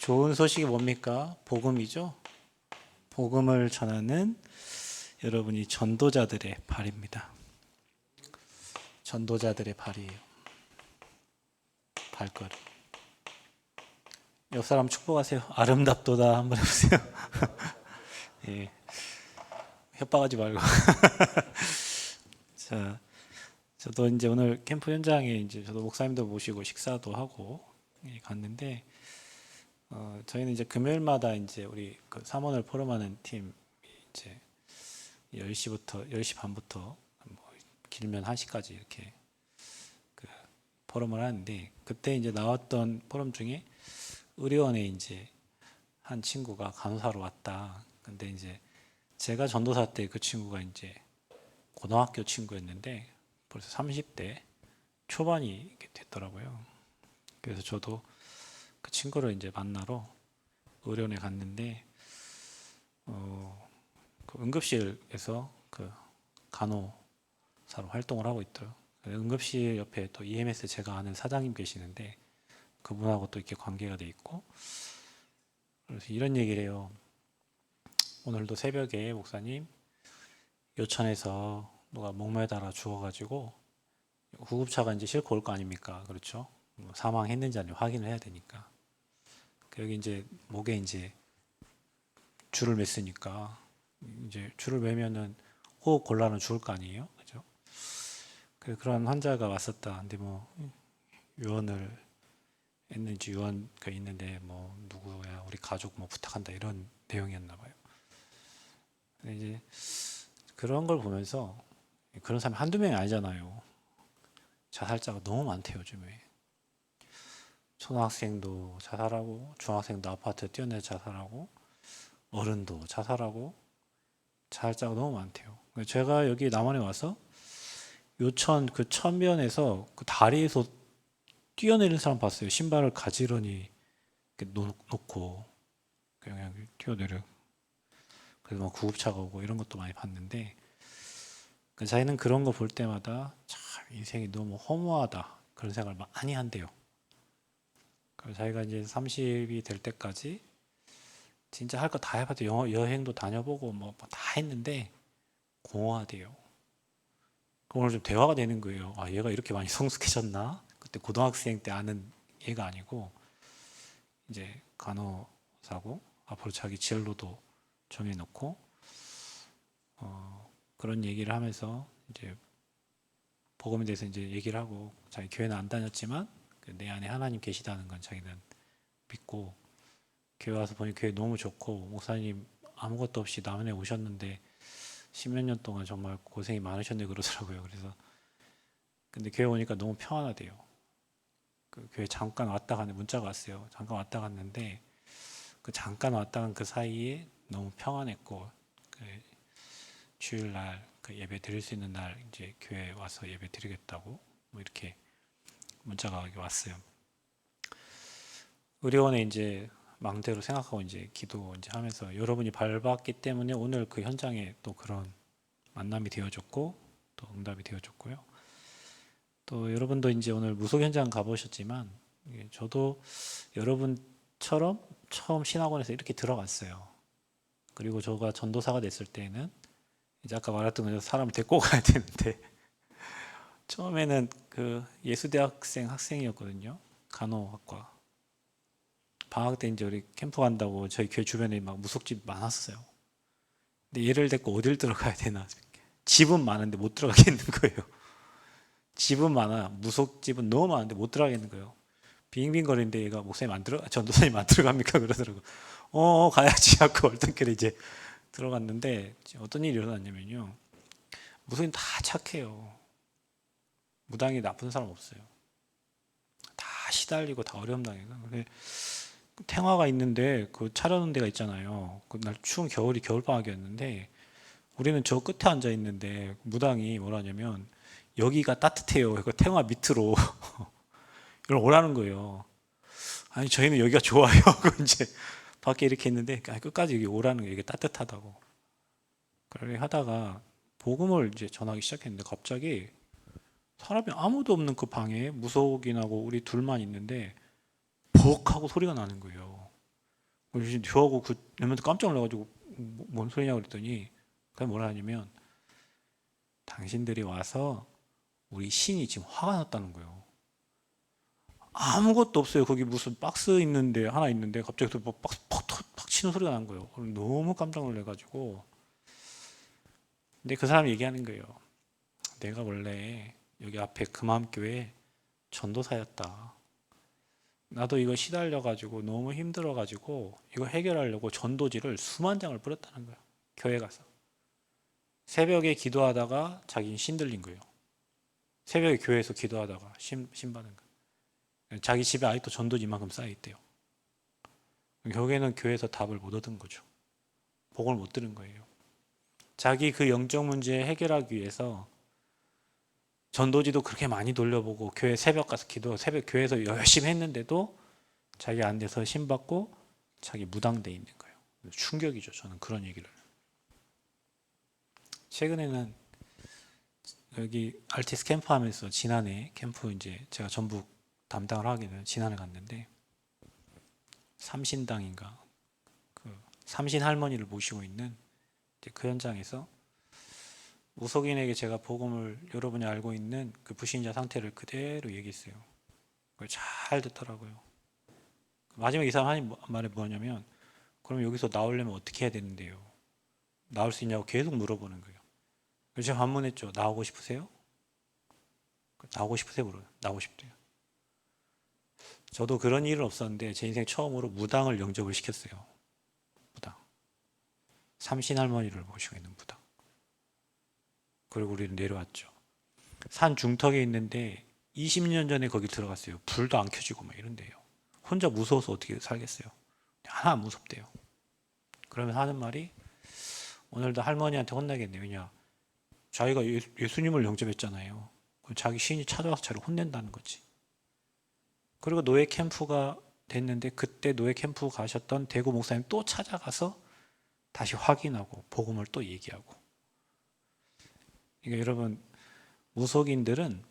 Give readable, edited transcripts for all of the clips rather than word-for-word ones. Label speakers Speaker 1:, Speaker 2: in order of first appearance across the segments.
Speaker 1: 좋은 소식이 뭡니까? 복음이죠. 복음을 전하는 여러분이 전도자들의 발입니다. 전도자들의 발이에요. 발걸음. 옆 사람 축복하세요. 아름답도다 한번 해보세요. 예, 협박하지 말고. 자, 저도 이제 오늘 캠프 현장에 이제 저도 목사님도 모시고 식사도 하고 갔는데, 저희는 이제 금요일마다 이제 우리 그 삼원을 포럼하는 팀 이제 10시부터 10시 반부터 뭐 길면 1시까지 이렇게 그 포럼을 하는데, 그때 이제 나왔던 포럼 중에 의료원에 이제 한 친구가 간호사로 왔다. 근데 이제 제가 전도사 때 그 친구가 이제 고등학교 친구였는데 벌써 30대 초반이 됐더라고요. 그래서 저도 그 친구를 이제 만나러 의료원에 갔는데, 그 응급실에서 그 간호사로 활동을 하고 있더라고요. 응급실 옆에 또 EMS 제가 아는 사장님 계시는데 그분하고 또 이렇게 관계가 돼 있고, 그래서 이런 얘기를 해요. 오늘도 새벽에 목사님, 요천에서 누가 목매달아 죽어가지고 구급차가 이제 싣고 올 거 아닙니까? 그렇죠? 뭐 사망했는지 아니면 확인을 해야 되니까. 여기 이제 목에 이제 줄을 맸으니까 이제 줄을 매면은 호흡 곤란은 죽을 거 아니에요, 그죠? 그런 환자가 왔었다. 근데 뭐 유언을 했는지 유언가 있는데 뭐 누구야 우리 가족 뭐 부탁한다 이런 내용이었나 봐요. 근데 이제 그런 걸 보면서 그런 사람이 한두 명이 아니잖아요. 자살자가 너무 많대요, 요즘에. 초등학생도 자살하고 중학생도 아파트 뛰어내 자살하고 어른도 자살하고 자살자가 너무 많대요. 제가 여기 남원에 와서 요천 그 천변에서 그 다리에서 뛰어내리는 사람 봤어요. 신발을 가지런히 이렇게 놓고 그냥 뛰어내려. 그래서 막 구급차가 오고 이런 것도 많이 봤는데, 자기는 그런 거 볼 때마다 참 인생이 너무 허무하다 그런 생각을 많이 한대요. 그래서 자기가 이제 30이 될 때까지 진짜 할 거 다 해봐도 여행도 다녀보고 뭐 다 했는데 공허하대요. 오늘 좀 대화가 되는 거예요. 아, 얘가 이렇게 많이 성숙해졌나? 그때 고등학생 때 아는 얘가 아니고 이제 간호사고 앞으로 자기 진로도 정해놓고 그런 얘기를 하면서 이제 복음에 대해서 이제 얘기를 하고, 자기 교회는 안 다녔지만 내 안에 하나님 계시다는 건 자기는 믿고, 교회 와서 보니 교회 너무 좋고 목사님 아무것도 없이 남원에 오셨는데 10몇 년 동안 정말 고생이 많으셨네 그러더라고요. 그래서 근데 교회 오니까 너무 평안하대요. 그 교회 잠깐 왔다 갔는데 문자가 왔어요. 잠깐 왔다 갔는데 그 잠깐 왔다 간 그 사이에 너무 평안했고, 그 주일날 그 예배 드릴 수 있는 날 이제 교회 와서 예배 드리겠다고 뭐 이렇게 문자가 왔어요. 의료원에 이제 망대로 생각하고 이제 기도 이제 하면서 여러분이 밟았기 때문에 오늘 그 현장에 또 그런 만남이 되어졌고 또 응답이 되어졌고요. 또 여러분도 이제 오늘 무속 현장 가보셨지만 저도 여러분처럼 처음 신학원에서 이렇게 들어갔어요. 그리고 저가 전도사가 됐을 때는 이제 아까 말했던 것처럼 사람을 데리고 가야 되는데 처음에는 그 예수대학생 학생이었거든요. 간호학과. 방학 때 이제 우리 캠프 간다고 저희 교회 주변에 막 무속집 많았어요. 근데 얘를 데리고 어딜 들어가야 되나. 집은 많은데 못 들어가겠는 거예요. 집은 많아. 무속집은 너무 많은데 못 들어가겠는 거예요. 빙빙거리는데 얘가 목사님 안 들어, 전도사님 안 들어갑니까? 그러더라고. 가야지 하고 얼떨결에 이제 들어갔는데 어떤 일이 일어났냐면요. 무속인 다 착해요. 무당이 나쁜 사람 없어요. 다 시달리고 다 어려움 당해요. 탱화가 있는데 그 차려놓은 데가 있잖아요. 그날 추운 겨울방학이었는데 우리는 저 끝에 앉아 있는데 무당이 뭐라냐면 여기가 따뜻해요. 그 탱화 밑으로 이걸 오라는 거예요. 아니 저희는 여기가 좋아요. 그 이제 밖에 이렇게 있는데 끝까지 여기 오라는 거예요. 이게 따뜻하다고. 그렇게 하다가 복음을 이제 전하기 시작했는데 갑자기 사람이 아무도 없는 그 방에 무속인하고 우리 둘만 있는데 벅 하고 소리가 나는 거예요. 저하고 그 랩런트 깜짝 놀라가지고 뭔 소리냐고 그랬더니 그게 뭐라 하냐면 당신들이 와서 우리 신이 지금 화가 났다는 거예요. 아무것도 없어요. 거기 무슨 박스 있는데 하나 있는데 갑자기 또 박스 팍 치는 소리가 난 거예요. 너무 깜짝 놀래가지고. 근데 그 사람이 얘기하는 거예요. 내가 원래 여기 앞에 금암교회 전도사였다. 나도 이거 시달려가지고 너무 힘들어가지고 이거 해결하려고 전도지를 수만 장을 뿌렸다는 거예요. 교회 가서. 새벽에 기도하다가 자기는 신 들린 거예요. 새벽에 교회에서 기도하다가 신 받은 거예요. 자기 집에 아직도 전도지 이만큼 쌓여있대요. 결국에는 교회에서 답을 못 얻은 거죠. 복을 못 들은 거예요. 자기 그 영적 문제 해결하기 위해서 전도지도 그렇게 많이 돌려보고 교회 새벽 가서 기도, 새벽 교회에서 열심히 했는데도 자기 안 돼서 신받고 자기 무당돼 있는 거예요. 충격이죠. 저는 그런 얘기를. 최근에는 여기 RTS 캠프 하면서 지난해 캠프 이제 제가 전북 담당을 하게 된 지난해 갔는데 삼신당인가 그 삼신 할머니를 모시고 있는 그 현장에서 무속인에게 제가 복음을 여러분이 알고 있는 그 불신자 상태를 그대로 얘기했어요. 그걸 잘 듣더라고요. 마지막에 이 사람 하는 말이 뭐냐면 그럼 여기서 나오려면 어떻게 해야 되는데요? 나올 수 있냐고 계속 물어보는 거예요. 그래서 제가 반문했죠. 나오고 싶으세요? 나오고 싶으세요? 물어요. 나오고 싶대요. 저도 그런 일은 없었는데 제 인생 처음으로 무당을 영접을 시켰어요. 무당. 삼신 할머니를 모시고 있는 무당. 그리고 우리는 내려왔죠. 산 중턱에 있는데 20년 전에 거기 들어갔어요. 불도 안 켜지고 막 이런데요. 혼자 무서워서 어떻게 살겠어요. 하나 안 무섭대요. 그러면 하는 말이 오늘도 할머니한테 혼나겠네요. 왜냐 자기가 예수님을 영접했잖아요. 자기 신이 찾아와서 자기를 혼낸다는 거지. 그리고 노예 캠프가 됐는데 그때 노예 캠프 가셨던 대구 목사님 또 찾아가서 다시 확인하고 복음을 또 얘기하고. 그러니까 여러분 무속인들은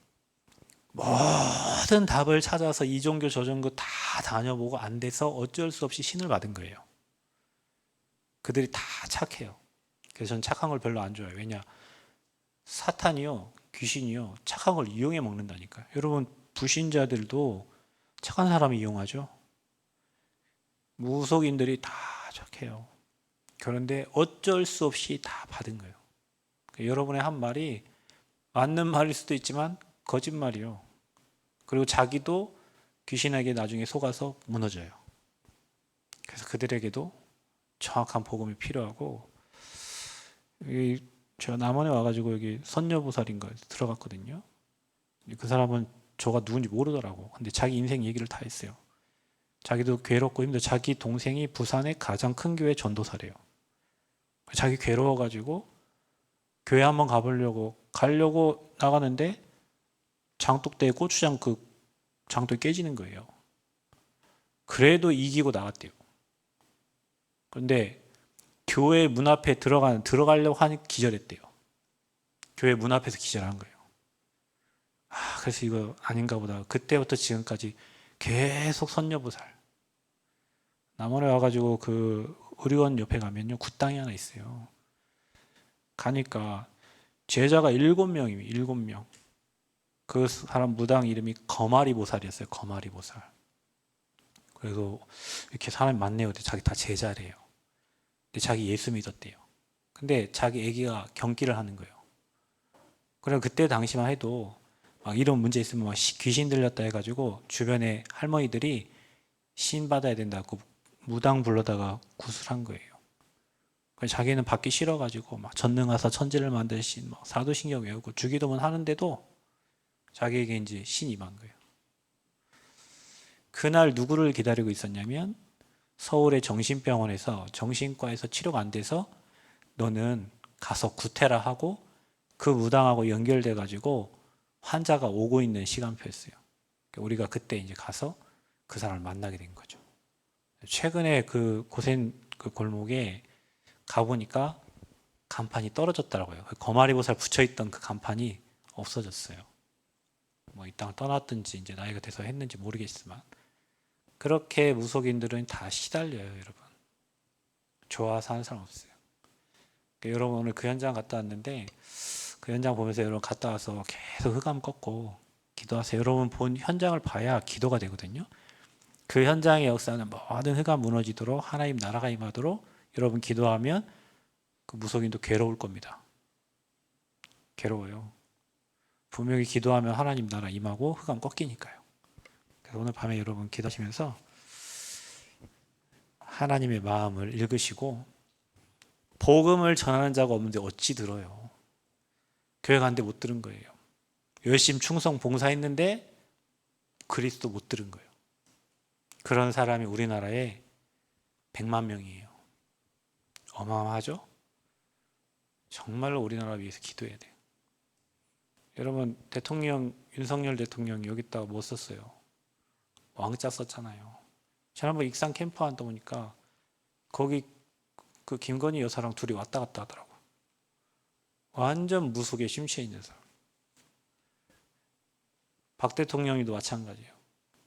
Speaker 1: 모든 답을 찾아서 이 종교 저 종교 다 다녀보고 안 돼서 어쩔 수 없이 신을 받은 거예요. 그들이 다 착해요. 그래서 저는 착한 걸 별로 안 좋아해요. 왜냐 사탄이요 귀신이요 착한 걸 이용해 먹는다니까요. 여러분 불신자들도 착한 사람이 이용하죠. 무속인들이 다 착해요. 그런데 어쩔 수 없이 다 받은 거예요. 여러분의 한 말이 맞는 말일 수도 있지만 거짓말이요. 그리고 자기도 귀신에게 나중에 속아서 무너져요. 그래서 그들에게도 정확한 복음이 필요하고 제가 남원에 와가지고 여기 선녀보살인가 들어갔거든요. 그 사람은 저가 누군지 모르더라고. 근데 자기 인생 얘기를 다 했어요. 자기도 괴롭고 힘들어. 자기 동생이 부산의 가장 큰 교회 전도사래요. 자기 괴로워가지고 교회 한번 가려고 나가는데 장독대에 고추장 그 장독이 깨지는 거예요. 그래도 이기고 나갔대요. 그런데 교회 문 앞에 들어가려고 하니 기절했대요. 교회 문 앞에서 기절한 거예요. 그래서 이거 아닌가 보다. 그때부터 지금까지 계속 선녀보살. 남원에 와가지고 그 의료원 옆에 가면요 굿당이 하나 있어요. 가니까 제자가 7명이에요. 7명. 그 사람 무당 이름이 거마리보살이었어요. 거마리보살. 그래서 이렇게 사람이 많네요. 근데 자기 다 제자래요. 근데 자기 예수 믿었대요. 근데 자기 애기가 경기를 하는 거예요. 그래서 그때 당시만 해도 막 이런 문제 있으면 막 귀신 들렸다 해가지고 주변에 할머니들이 신 받아야 된다고 무당 불러다가 구술한 거예요. 자기는 받기 싫어가지고 막 전능하사 천지를 만드신 막 사도신경 외우고 주기도문 하는데도 자기에게 이제 신이 임한 거예요. 그날 누구를 기다리고 있었냐면 서울의 정신병원에서 정신과에서 치료가 안 돼서 너는 가서 구태라 하고 그 무당하고 연결돼 가지고 환자가 오고 있는 시간표였어요. 우리가 그때 이제 가서 그 사람을 만나게 된 거죠. 최근에 그 고센 그 골목에 가보니까 간판이 떨어졌더라고요. 그 거마리보살 붙여있던 그 간판이 없어졌어요. 뭐 이 땅을 떠났든지 이제 나이가 돼서 했는지 모르겠지만 그렇게 무속인들은 다 시달려요, 여러분. 좋아서 하는 사람 없어요. 그러니까 여러분 오늘 그 현장 갔다 왔는데 그 현장 보면서 여러분 갔다 와서 계속 흑암 꺾고 기도하세요. 여러분 본 현장을 봐야 기도가 되거든요. 그 현장의 역사는 모든 흑암 무너지도록 하나님 나라가 임하도록 여러분 기도하면 그 무속인도 괴로울 겁니다. 괴로워요. 분명히 기도하면 하나님 나라 임하고 흑암 꺾이니까요. 그래서 오늘 밤에 여러분 기도하시면서 하나님의 마음을 읽으시고 복음을 전하는 자가 없는데 어찌 들어요. 교회 갔는데 못 들은 거예요. 열심 충성 봉사했는데 그리스도 못 들은 거예요. 그런 사람이 우리나라에 100만 명이에요. 어마어마하죠? 정말로 우리나라 위해서 기도해야 돼요. 여러분 대통령 윤석열 대통령이 여기다가 뭐 썼어요? 왕자 썼잖아요. 지난번 익산 캠프 한다 보니까 거기 그 김건희 여사랑 둘이 왔다 갔다 하더라고. 완전 무속에 심취해 있는 사람. 박 대통령이도 마찬가지예요.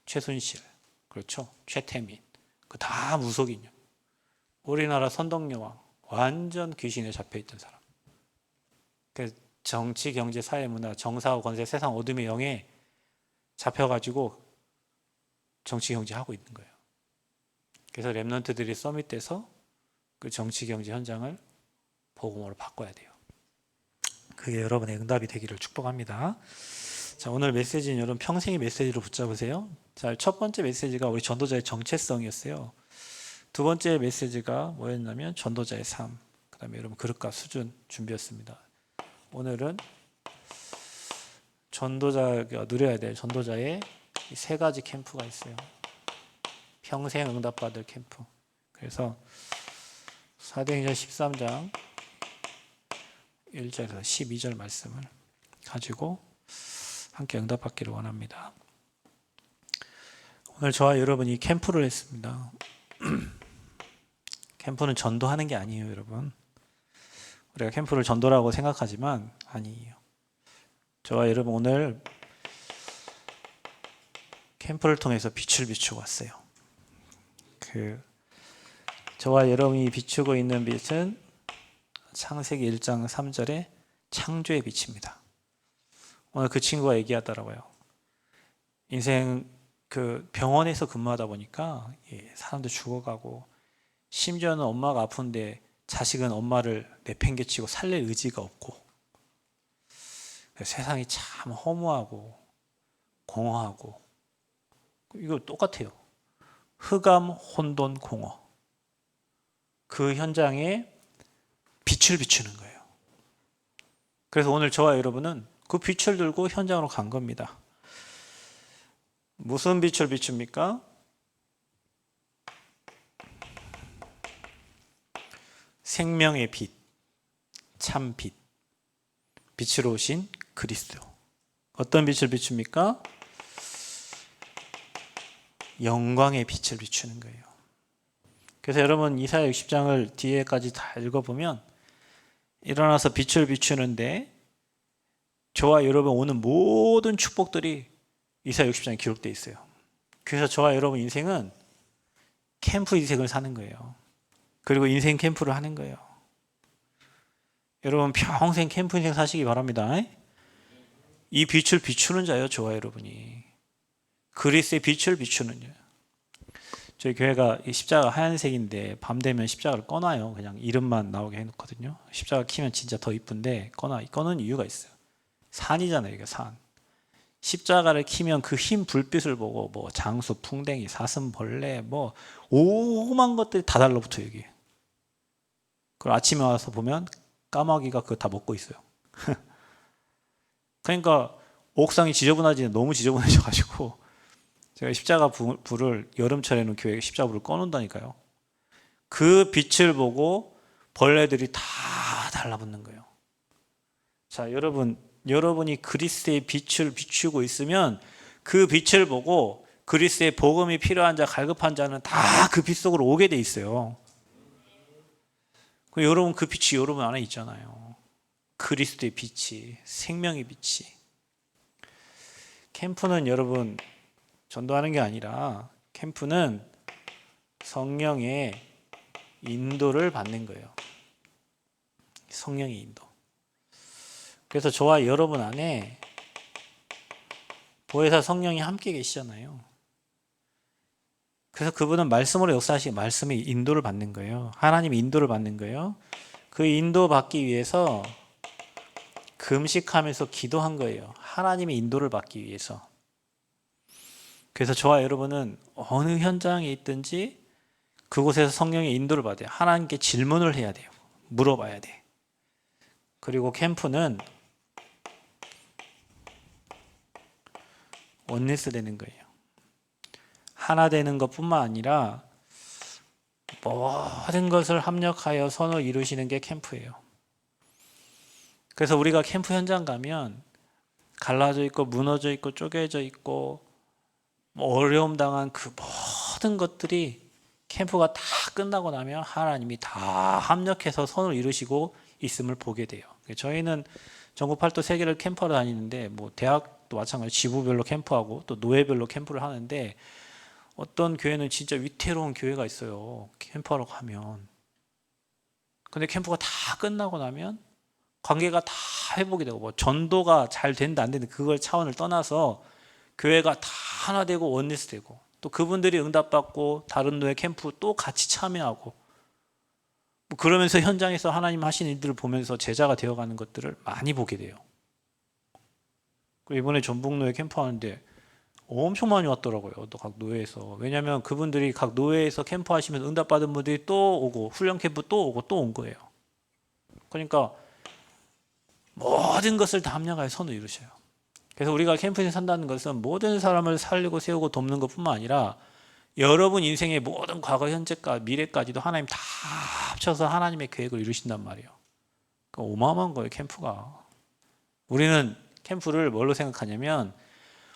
Speaker 1: 최순실, 그렇죠? 최태민, 그 다 무속인이요. 우리나라 선덕여왕 완전 귀신에 잡혀 있던 사람. 그 정치, 경제, 사회, 문화, 정사와 권세, 세상 어둠의 영에 잡혀가지고 정치, 경제 하고 있는 거예요. 그래서 랩런트들이 서밋돼서 그 정치, 경제 현장을 복음으로 바꿔야 돼요. 그게 여러분의 응답이 되기를 축복합니다. 자, 오늘 메시지는 여러분 평생의 메시지로 붙잡으세요. 자, 첫 번째 메시지가 우리 전도자의 정체성이었어요. 두 번째 메시지가 뭐였냐면 전도자의 삶. 그 다음에 여러분 그릇과 수준 준비했습니다. 오늘은 전도자가 누려야 될 전도자의 세 가지 캠프가 있어요. 평생 응답받을 캠프. 그래서 사도행전 13장 1절에서 12절 말씀을 가지고 함께 응답받기를 원합니다. 오늘 저와 여러분이 캠프를 했습니다. 캠프는 전도하는 게 아니에요, 여러분. 우리가 캠프를 전도라고 생각하지만 아니에요. 저와 여러분 오늘 캠프를 통해서 빛을 비추고 왔어요. 저와 여러분이 비추고 있는 빛은 창세기 1장 3절에 창조의 빛입니다. 오늘 그 친구가 얘기하더라고요. 인생 그 병원에서 근무하다 보니까 사람들 죽어가고 심지어는 엄마가 아픈데 자식은 엄마를 내팽개치고 살릴 의지가 없고 세상이 참 허무하고 공허하고 이거 똑같아요. 흑암, 혼돈, 공허. 그 현장에 빛을 비추는 거예요. 그래서 오늘 저와 여러분은 그 빛을 들고 현장으로 간 겁니다. 무슨 빛을 비춥니까? 생명의 빛, 참 빛. 빛으로 오신 그리스도. 어떤 빛을 비춥니까? 영광의 빛을 비추는 거예요. 그래서 여러분 이사야 60장을 뒤에까지 다 읽어보면 일어나서 빛을 비추는데 저와 여러분 오는 모든 축복들이 이사야 60장에 기록되어 있어요. 그래서 저와 여러분 인생은 캠프 인생을 사는 거예요. 그리고 인생 캠프를 하는 거예요. 여러분 평생 캠프 인생 사시기 바랍니다. 이 빛을 비추는 자예요, 저와 여러분이. 그리스의 빛을 비추는 자. 저희 교회가 십자가 하얀색인데 밤 되면 십자가를 꺼놔요. 그냥 이름만 나오게 해놓거든요. 십자가 키면 진짜 더 이쁜데 꺼는 이유가 있어요. 산이잖아요, 이게 산. 십자가를 키면 그 흰 불빛을 보고 뭐 장수, 풍뎅이, 사슴벌레 뭐 오만 것들이 다 달라붙어 여기. 그리고 아침에 와서 보면 까마귀가 그거 다 먹고 있어요. 그러니까 옥상이 지저분하지 너무 지저분해져가지고 제가 십자가 불을 여름철에는 교회에 십자가 불을 꺼놓는다니까요. 그 빛을 보고 벌레들이 다 달라붙는 거예요. 자, 여러분이 그리스도의 빛을 비추고 있으면 그 빛을 보고 그리스도의 복음이 필요한 자, 갈급한 자는 다 그 빛 속으로 오게 돼 있어요. 여러분 그 빛이 여러분 안에 있잖아요. 그리스도의 빛이, 생명의 빛이. 캠프는 여러분 전도하는 게 아니라 캠프는 성령의 인도를 받는 거예요. 성령의 인도. 그래서 저와 여러분 안에 보혜사 성령이 함께 계시잖아요. 그래서 그분은 말씀으로 역사하시고 말씀의 인도를 받는 거예요. 하나님의 인도를 받는 거예요. 그 인도 받기 위해서 금식하면서 기도한 거예요. 하나님의 인도를 받기 위해서. 그래서 저와 여러분은 어느 현장에 있든지 그곳에서 성령의 인도를 받아요. 하나님께 질문을 해야 돼요. 물어봐야 돼. 그리고 캠프는 원네스 되는 거예요. 하나 되는 것뿐만 아니라 모든 것을 합력하여 선을 이루시는 게 캠프예요. 그래서 우리가 캠프 현장 가면 갈라져 있고 무너져 있고 쪼개져 있고 어려움 당한 그 모든 것들이 캠프가 다 끝나고 나면 하나님이 다 합력해서 선을 이루시고 있음을 보게 돼요. 저희는 전국 팔도 세계를 캠프하러 다니는데 뭐 대학도 마찬가지 지부별로 캠프하고 또 노예별로 캠프를 하는데 어떤 교회는 진짜 위태로운 교회가 있어요. 캠프하러 가면. 근데 캠프가 다 끝나고 나면 관계가 다 회복이 되고 뭐 전도가 잘 된다 안 된다 그걸 차원을 떠나서 교회가 다 하나 되고 원리스 되고 또 그분들이 응답받고 다른 노예 캠프 또 같이 참여하고 뭐 그러면서 현장에서 하나님 하시는 일들을 보면서 제자가 되어가는 것들을 많이 보게 돼요. 그리고 이번에 전북노예 캠프 하는데 엄청 많이 왔더라고요. 또 각 노예에서. 왜냐하면 그분들이 각 노예에서 캠프 하시면 응답받은 분들이 또 오고 훈련 캠프 또 오고 또 온 거예요. 그러니까 모든 것을 다 합력하여 선을 이루셔요. 그래서 우리가 캠프에 산다는 것은 모든 사람을 살리고 세우고 돕는 것뿐만 아니라 여러분 인생의 모든 과거, 현재까 미래까지도 하나님 다 합쳐서 하나님의 계획을 이루신단 말이에요. 그러니까 어마어마한 거예요, 캠프가. 우리는 캠프를 뭘로 생각하냐면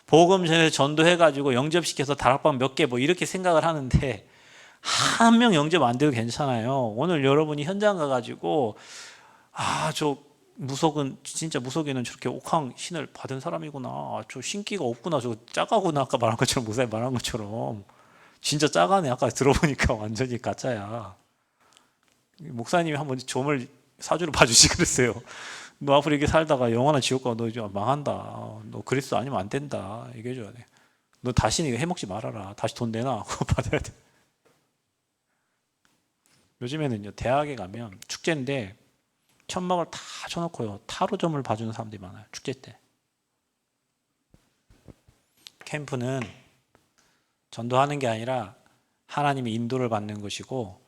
Speaker 1: 복음 전에 전도해가지고 영접시켜서 다락방 몇 개 뭐 이렇게 생각을 하는데 한 명 영접 안 돼도 괜찮아요. 오늘 여러분이 현장 가가지고 저 무속은 진짜 무속에는 저렇게 옥황 신을 받은 사람이구나. 저 신기가 없구나. 저 짜가구나. 아까 말한 것처럼 무사히 말한 것처럼 진짜 짜가네. 아까 들어보니까 완전히 가짜야. 목사님이 한번 점을 사주로 봐주시 그랬어요. 너 앞으로 이렇게 살다가 영원한 지옥 가. 너 이제 망한다. 너 그리스도 아니면 안 된다. 얘기해줘야 돼. 너 다시는 이거 해먹지 말아라. 다시 돈 내놔. 그거 받아야 돼. 요즘에는요 대학에 가면 축제인데 천막을 다 쳐놓고요 타로점을 봐주는 사람들이 많아요. 축제 때. 캠프는 전도하는 게 아니라 하나님의 인도를 받는 것이고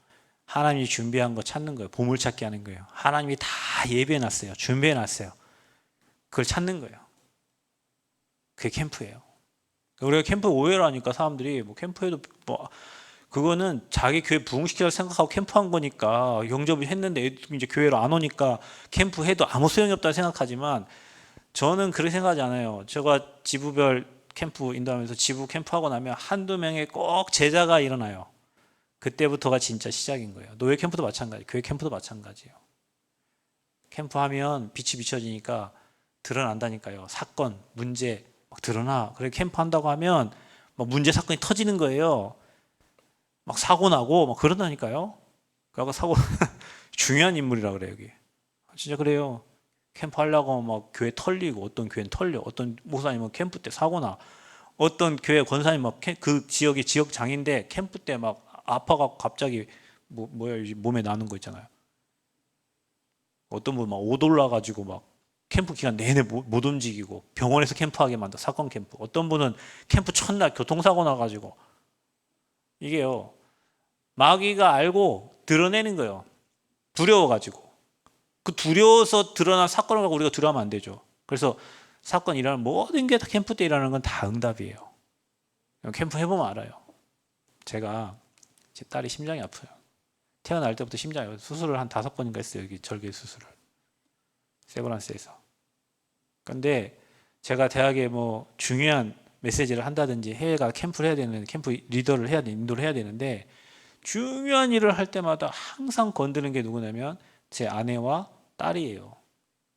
Speaker 1: 하나님이 준비한 거 찾는 거예요. 보물찾기 하는 거예요. 하나님이 다 예비해놨어요. 준비해놨어요. 그걸 찾는 거예요. 그게 캠프예요. 우리가 캠프 오해를 하니까 사람들이 뭐 캠프에도 뭐 그거는 자기 교회 부흥시키라고 생각하고 캠프한 거니까 영접을 했는데 이제 교회로 안 오니까 캠프해도 아무 소용이 없다고 생각하지만 저는 그렇게 생각하지 않아요. 제가 지부별 캠프 인도하면서 지부 캠프하고 나면 한두 명의 꼭 제자가 일어나요. 그때부터가 진짜 시작인 거예요. 노예 캠프도 마찬가지, 교회 캠프도 마찬가지예요. 캠프하면 빛이 비춰지니까 드러난다니까요. 사건, 문제 막 드러나. 그래 캠프한다고 하면 막 문제 사건이 터지는 거예요. 막 사고 나고 막 그런다니까요. 그러니까 사고 중요한 인물이라 그래요 여기. 진짜 그래요. 캠프 하려고 막 교회 털리고 어떤 교회는 털려. 어떤 목사님은 캠프 때 사고 나. 어떤 교회 권사님 막 그 지역이 지역 장인데 캠프 때 막 아파갖고 갑자기 뭐야 몸에 나는 거 있잖아요. 어떤 분 막 못 올라가지고 막 캠프 기간 내내 못 움직이고 병원에서 캠프하게 만든 사건 캠프. 어떤 분은 캠프 첫날 교통사고 나가지고 이게요 마귀가 알고 드러내는 거예요. 두려워가지고 그 두려워서 드러난 사건을 갖고 우리가 두려워하면 안 되죠. 그래서 사건 일어나는 모든 게 다 캠프 때 일어나는 건 다 응답이에요. 캠프 해보면 알아요. 제가 제 딸이 심장이 아파요. 태어날 때부터 심장이 수술을 한 5번인가 했어요. 여기 절개 수술을 세브란스에서. 근데 제가 대학에 뭐 중요한 메시지를 한다든지 해외가 캠프를 해야 되는 캠프 리더를 해야 돼 인도를 해야 되는데 중요한 일을 할 때마다 항상 건드는 게 누구냐면 제 아내와 딸이에요.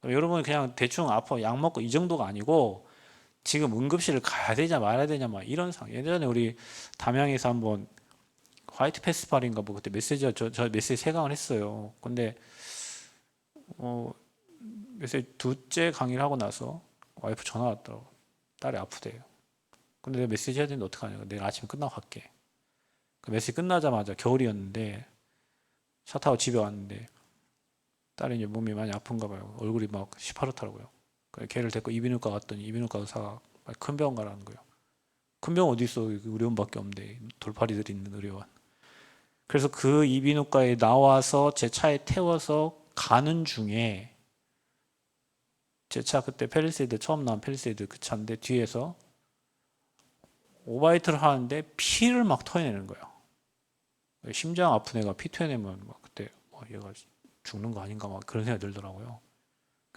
Speaker 1: 여러분 그냥 대충 아파 약 먹고 이 정도가 아니고 지금 응급실을 가야 되냐 말아야 되냐 막 이런 상황. 예전에 우리 담양에서 한번 화이트 페스티벌인가 뭐 그때 메시지가 저 메시지 세강을 했어요. 근데 메시지 두째 강의를 하고 나서 와이프 전화 왔더라고. 딸이 아프대요. 근데 내가 메시지 해야 되는데 어떡하냐. 내일 아침에 끝나고 갈게. 그 메시지 끝나자마자 겨울이었는데 차 타고 집에 왔는데 딸이 이제 몸이 많이 아픈가 봐요. 얼굴이 막 시퍼렇더라고요. 그래서 걔를 데리고 이비인후과 갔더니 이비인후과 의사가 큰 병원 가라는 거예요. 큰 병원 어디 있어? 의료원밖에 없는데 돌팔이들이 있는 의료원. 그래서 그 이비인후과에 나와서 제 차에 태워서 가는 중에 제 차 그때 펠리세이드 처음 나온 펠리세이드 그 차인데 뒤에서 오바이트를 하는데 피를 막 토해내는 거예요. 심장 아픈 애가 피 토해내면 막 그때 얘가 죽는 거 아닌가 막 그런 생각이 들더라고요.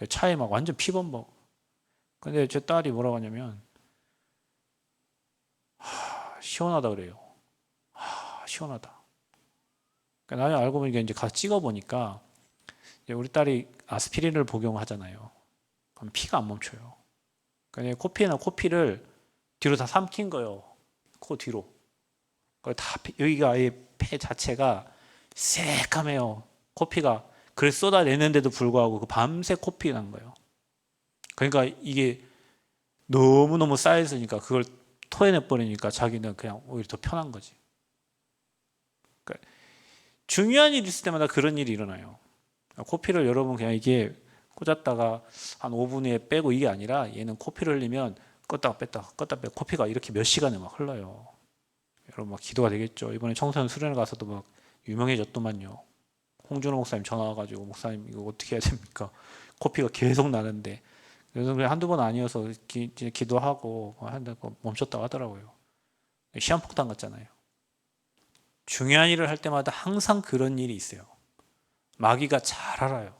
Speaker 1: 차에 막 완전 피범벅. 근데 제 딸이 뭐라고 하냐면 시원하다 그래요. 시원하다. 나중에 알고 보니까 이제 가서 찍어보니까 우리 딸이 아스피린을 복용하잖아요. 그럼 피가 안 멈춰요. 그러니까 코피나 코피를 뒤로 다 삼킨 거예요. 코 뒤로. 다 여기가 아예 폐 자체가 새까매요. 코피가. 그래서 쏟아내는데도 불구하고 그 밤새 코피 난 거예요. 그러니까 이게 너무너무 쌓여있으니까 그걸 토해내버리니까 자기는 그냥 오히려 더 편한 거지. 그러니까 중요한 일이 있을 때마다 그런 일이 일어나요. 코피를 여러분 그냥 이게 꽂았다가 한 5분 후에 빼고 이게 아니라 얘는 코피를 흘리면 껐다가 뺐다가 껐다가 뺐다가 코피가 이렇게 몇 시간에 막 흘러요. 여러분 막 기도가 되겠죠. 이번에 청소년 수련회 가서도 막 유명해졌더만요. 홍준호 목사님 전화 와가지고 목사님 이거 어떻게 해야 됩니까? 코피가 계속 나는데 그래서 그냥 한두 번 아니어서 기도하고 멈췄다고 하더라고요. 시한폭탄 같잖아요. 중요한 일을 할 때마다 항상 그런 일이 있어요. 마귀가 잘 알아요.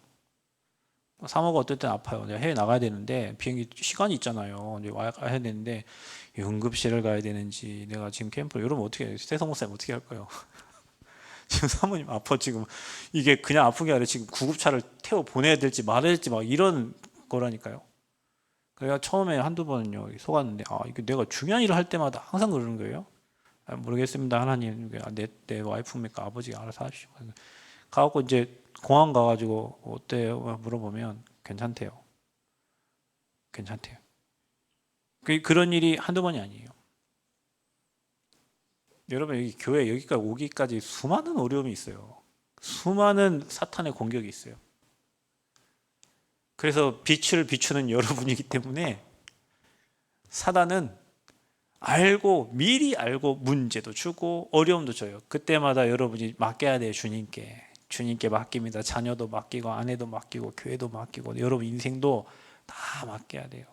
Speaker 1: 사모가 어떨 땐 아파요. 내가 해외 나가야 되는데 비행기 시간이 있잖아요. 이제 와야 되는데 응급실을 가야 되는지 내가 지금 캠프를 이러면 어떻게 해요? 세성 목사님 어떻게 할까요? 지금 사모님 아파 지금 이게 그냥 아픈 게 아니라 지금 구급차를 태워 보내야 될지 말아야 될지 막 이런 거라니까요. 그래가 처음에 한두 번은요 속았는데 이게 내가 중요한 일을 할 때마다 항상 그러는 거예요. 모르겠습니다 하나님 내 와이프입니까 아버지가 알아서 하시오. 가고 이제 공항 가가지고 어때요 물어보면 괜찮대요. 괜찮대요. 그런 일이 한두 번이 아니에요. 여러분 여기 교회 여기까지 오기까지 수많은 어려움이 있어요. 수많은 사탄의 공격이 있어요. 그래서 빛을 비추는 여러분이기 때문에 사단은 미리 알고 문제도 주고 어려움도 줘요. 그때마다 여러분이 맡겨야 돼요. 주님께 맡깁니다. 자녀도 맡기고 아내도 맡기고 교회도 맡기고 여러분 인생도 다 맡겨야 돼요.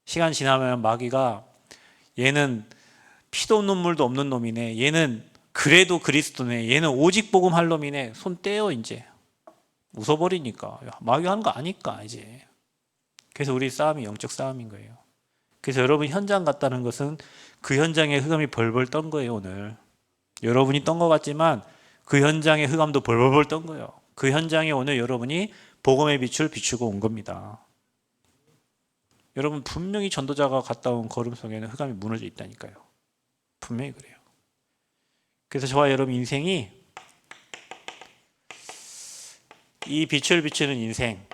Speaker 1: 시간 지나면 마귀가 얘는 피도 눈물도 없는 놈이네. 얘는 그래도 그리스도네. 얘는 오직 복음할 놈이네. 손 떼요 이제. 웃어버리니까. 마귀 하는 거 아니까 이제. 그래서 우리 싸움이 영적 싸움인 거예요. 그래서 여러분 현장 갔다는 것은 그 현장에 흑암이 벌벌 떤 거예요 오늘. 여러분이 떤 것 같지만 그 현장에 흑암도 벌벌 떤 거예요. 그 현장에 오늘 여러분이 복음의 빛을 비추고 온 겁니다. 여러분 분명히 전도자가 갔다 온 걸음 속에는 흑암이 무너져 있다니까요. 분명히 그래요. 그래서 저와 여러분 인생이 이 빛을 비추는 인생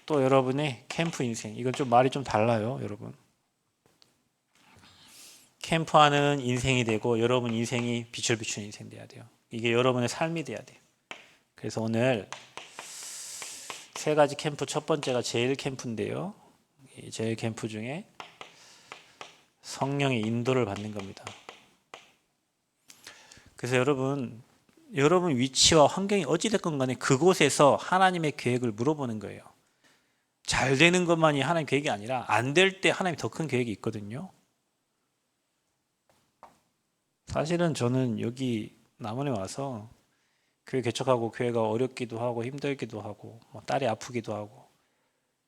Speaker 1: 또 여러분의 캠프 인생 이건 좀 말이 좀 달라요 여러분. 캠프하는 인생이 되고 여러분 인생이 빛을 비추는 인생 돼야 돼요. 이게 여러분의 삶이 돼야 돼요. 그래서 오늘 세 가지 캠프 첫 번째가 제일 캠프인데요. 제일 캠프 중에 성령의 인도를 받는 겁니다. 그래서 여러분 위치와 환경이 어찌됐건 간에 그곳에서 하나님의 계획을 물어보는 거예요. 잘 되는 것만이 하나님 계획이 아니라 안 될 때 하나님이 더 큰 계획이 있거든요. 사실은 저는 여기 남원에 와서 교회 개척하고 교회가 어렵기도 하고 힘들기도 하고 딸이 아프기도 하고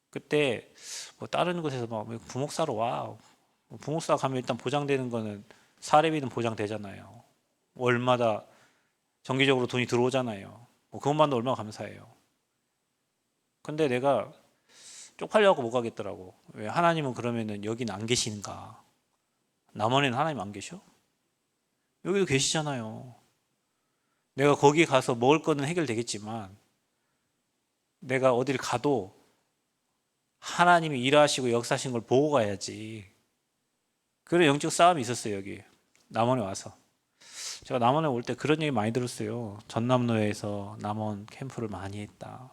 Speaker 1: 그때 다른 곳에서 부목사로 와 부목사 가면 일단 보장되는 거는 사례비는 보장되잖아요. 월마다 정기적으로 돈이 들어오잖아요. 그것만도 얼마나 감사해요. 근데 내가 쪽팔려갖고 못 가겠더라고. 왜 하나님은 그러면은 여기는 안 계시는가? 남원에는 하나님 안 계셔? 여기도 계시잖아요. 내가 거기 가서 먹을 거는 해결되겠지만 내가 어딜 가도 하나님이 일하시고 역사하신 걸 보고 가야지. 그런 영적 싸움이 있었어요. 여기 남원에 와서. 제가 남원에 올 때 그런 얘기 많이 들었어요. 전남로에서 남원 캠프를 많이 했다.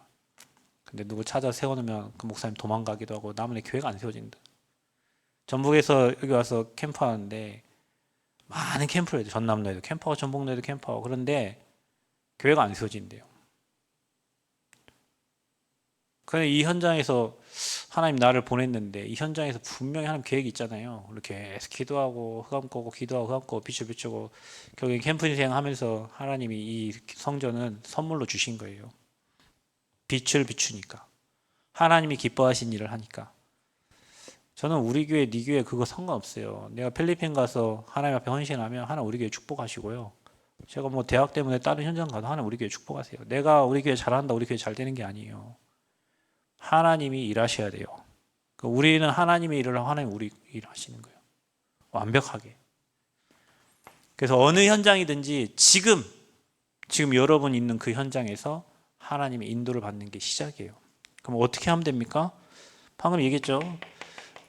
Speaker 1: 근데 누구 찾아 세워놓으면 그 목사님 도망가기도 하고 남원에 교회가 안 세워진다. 전북에서 여기 와서 캠프하는데 많은 캠프를 해요. 전남로에도 캠프하고 전북로에도 캠프하고. 그런데 교회가 안 세워진대요. 그런데 이 현장에서 하나님 나를 보냈는데 이 현장에서 분명히 하나님 계획이 있잖아요. 이렇게 계속 기도하고 흑암 꼬고 기도하고 흑암 꼬고 빛을 비추고 결국엔 캠프 인생 하면서 하나님이 이 성전은 선물로 주신 거예요. 빛을 비추니까. 하나님이 기뻐하신 일을 하니까. 저는 우리 교회, 네 교회 그거 상관없어요. 내가 필리핀 가서 하나님 앞에 헌신하면 하나님 우리 교회 축복하시고요. 제가 뭐 대학 때문에 다른 현장 가도 하나님 우리 교회 축복하세요. 내가 우리 교회 잘한다, 우리 교회 잘 되는 게 아니에요. 하나님이 일하셔야 돼요. 우리는 하나님의 일을 하고 하나님 우리 일을 하시는 거예요. 완벽하게. 그래서 어느 현장이든지 지금 여러분 있는 그 현장에서 하나님의 인도를 받는 게 시작이에요. 그럼 어떻게 하면 됩니까? 방금 얘기했죠.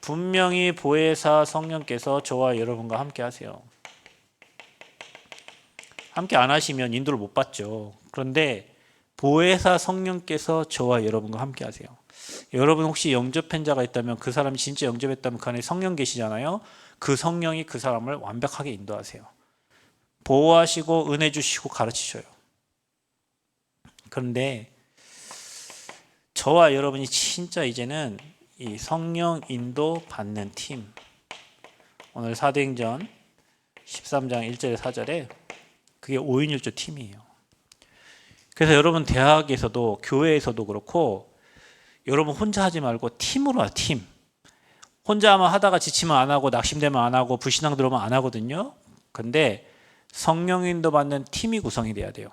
Speaker 1: 분명히 보혜사 성령께서 저와 여러분과 함께 하세요. 함께 안 하시면 인도를 못 받죠. 그런데 보혜사 성령께서 저와 여러분과 함께 하세요. 여러분 혹시 영접한 자가 있다면 그 사람이 진짜 영접했다면 그 안에 성령 계시잖아요. 그 성령이 그 사람을 완벽하게 인도하세요. 보호하시고 은혜 주시고 가르치셔요. 그런데 저와 여러분이 진짜 이제는 이 성령 인도 받는 팀, 오늘 사도행전 13장 1절에 4절에 그게 5인 1조 팀이에요. 그래서 여러분 대학에서도 교회에서도 그렇고 여러분 혼자 하지 말고 팀으로 와. 팀. 혼자 하다가 지치면 안 하고 낙심되면 안 하고 불신앙 들어오면 안 하거든요. 근데 성령 인도 받는 팀이 구성이 돼야 돼요.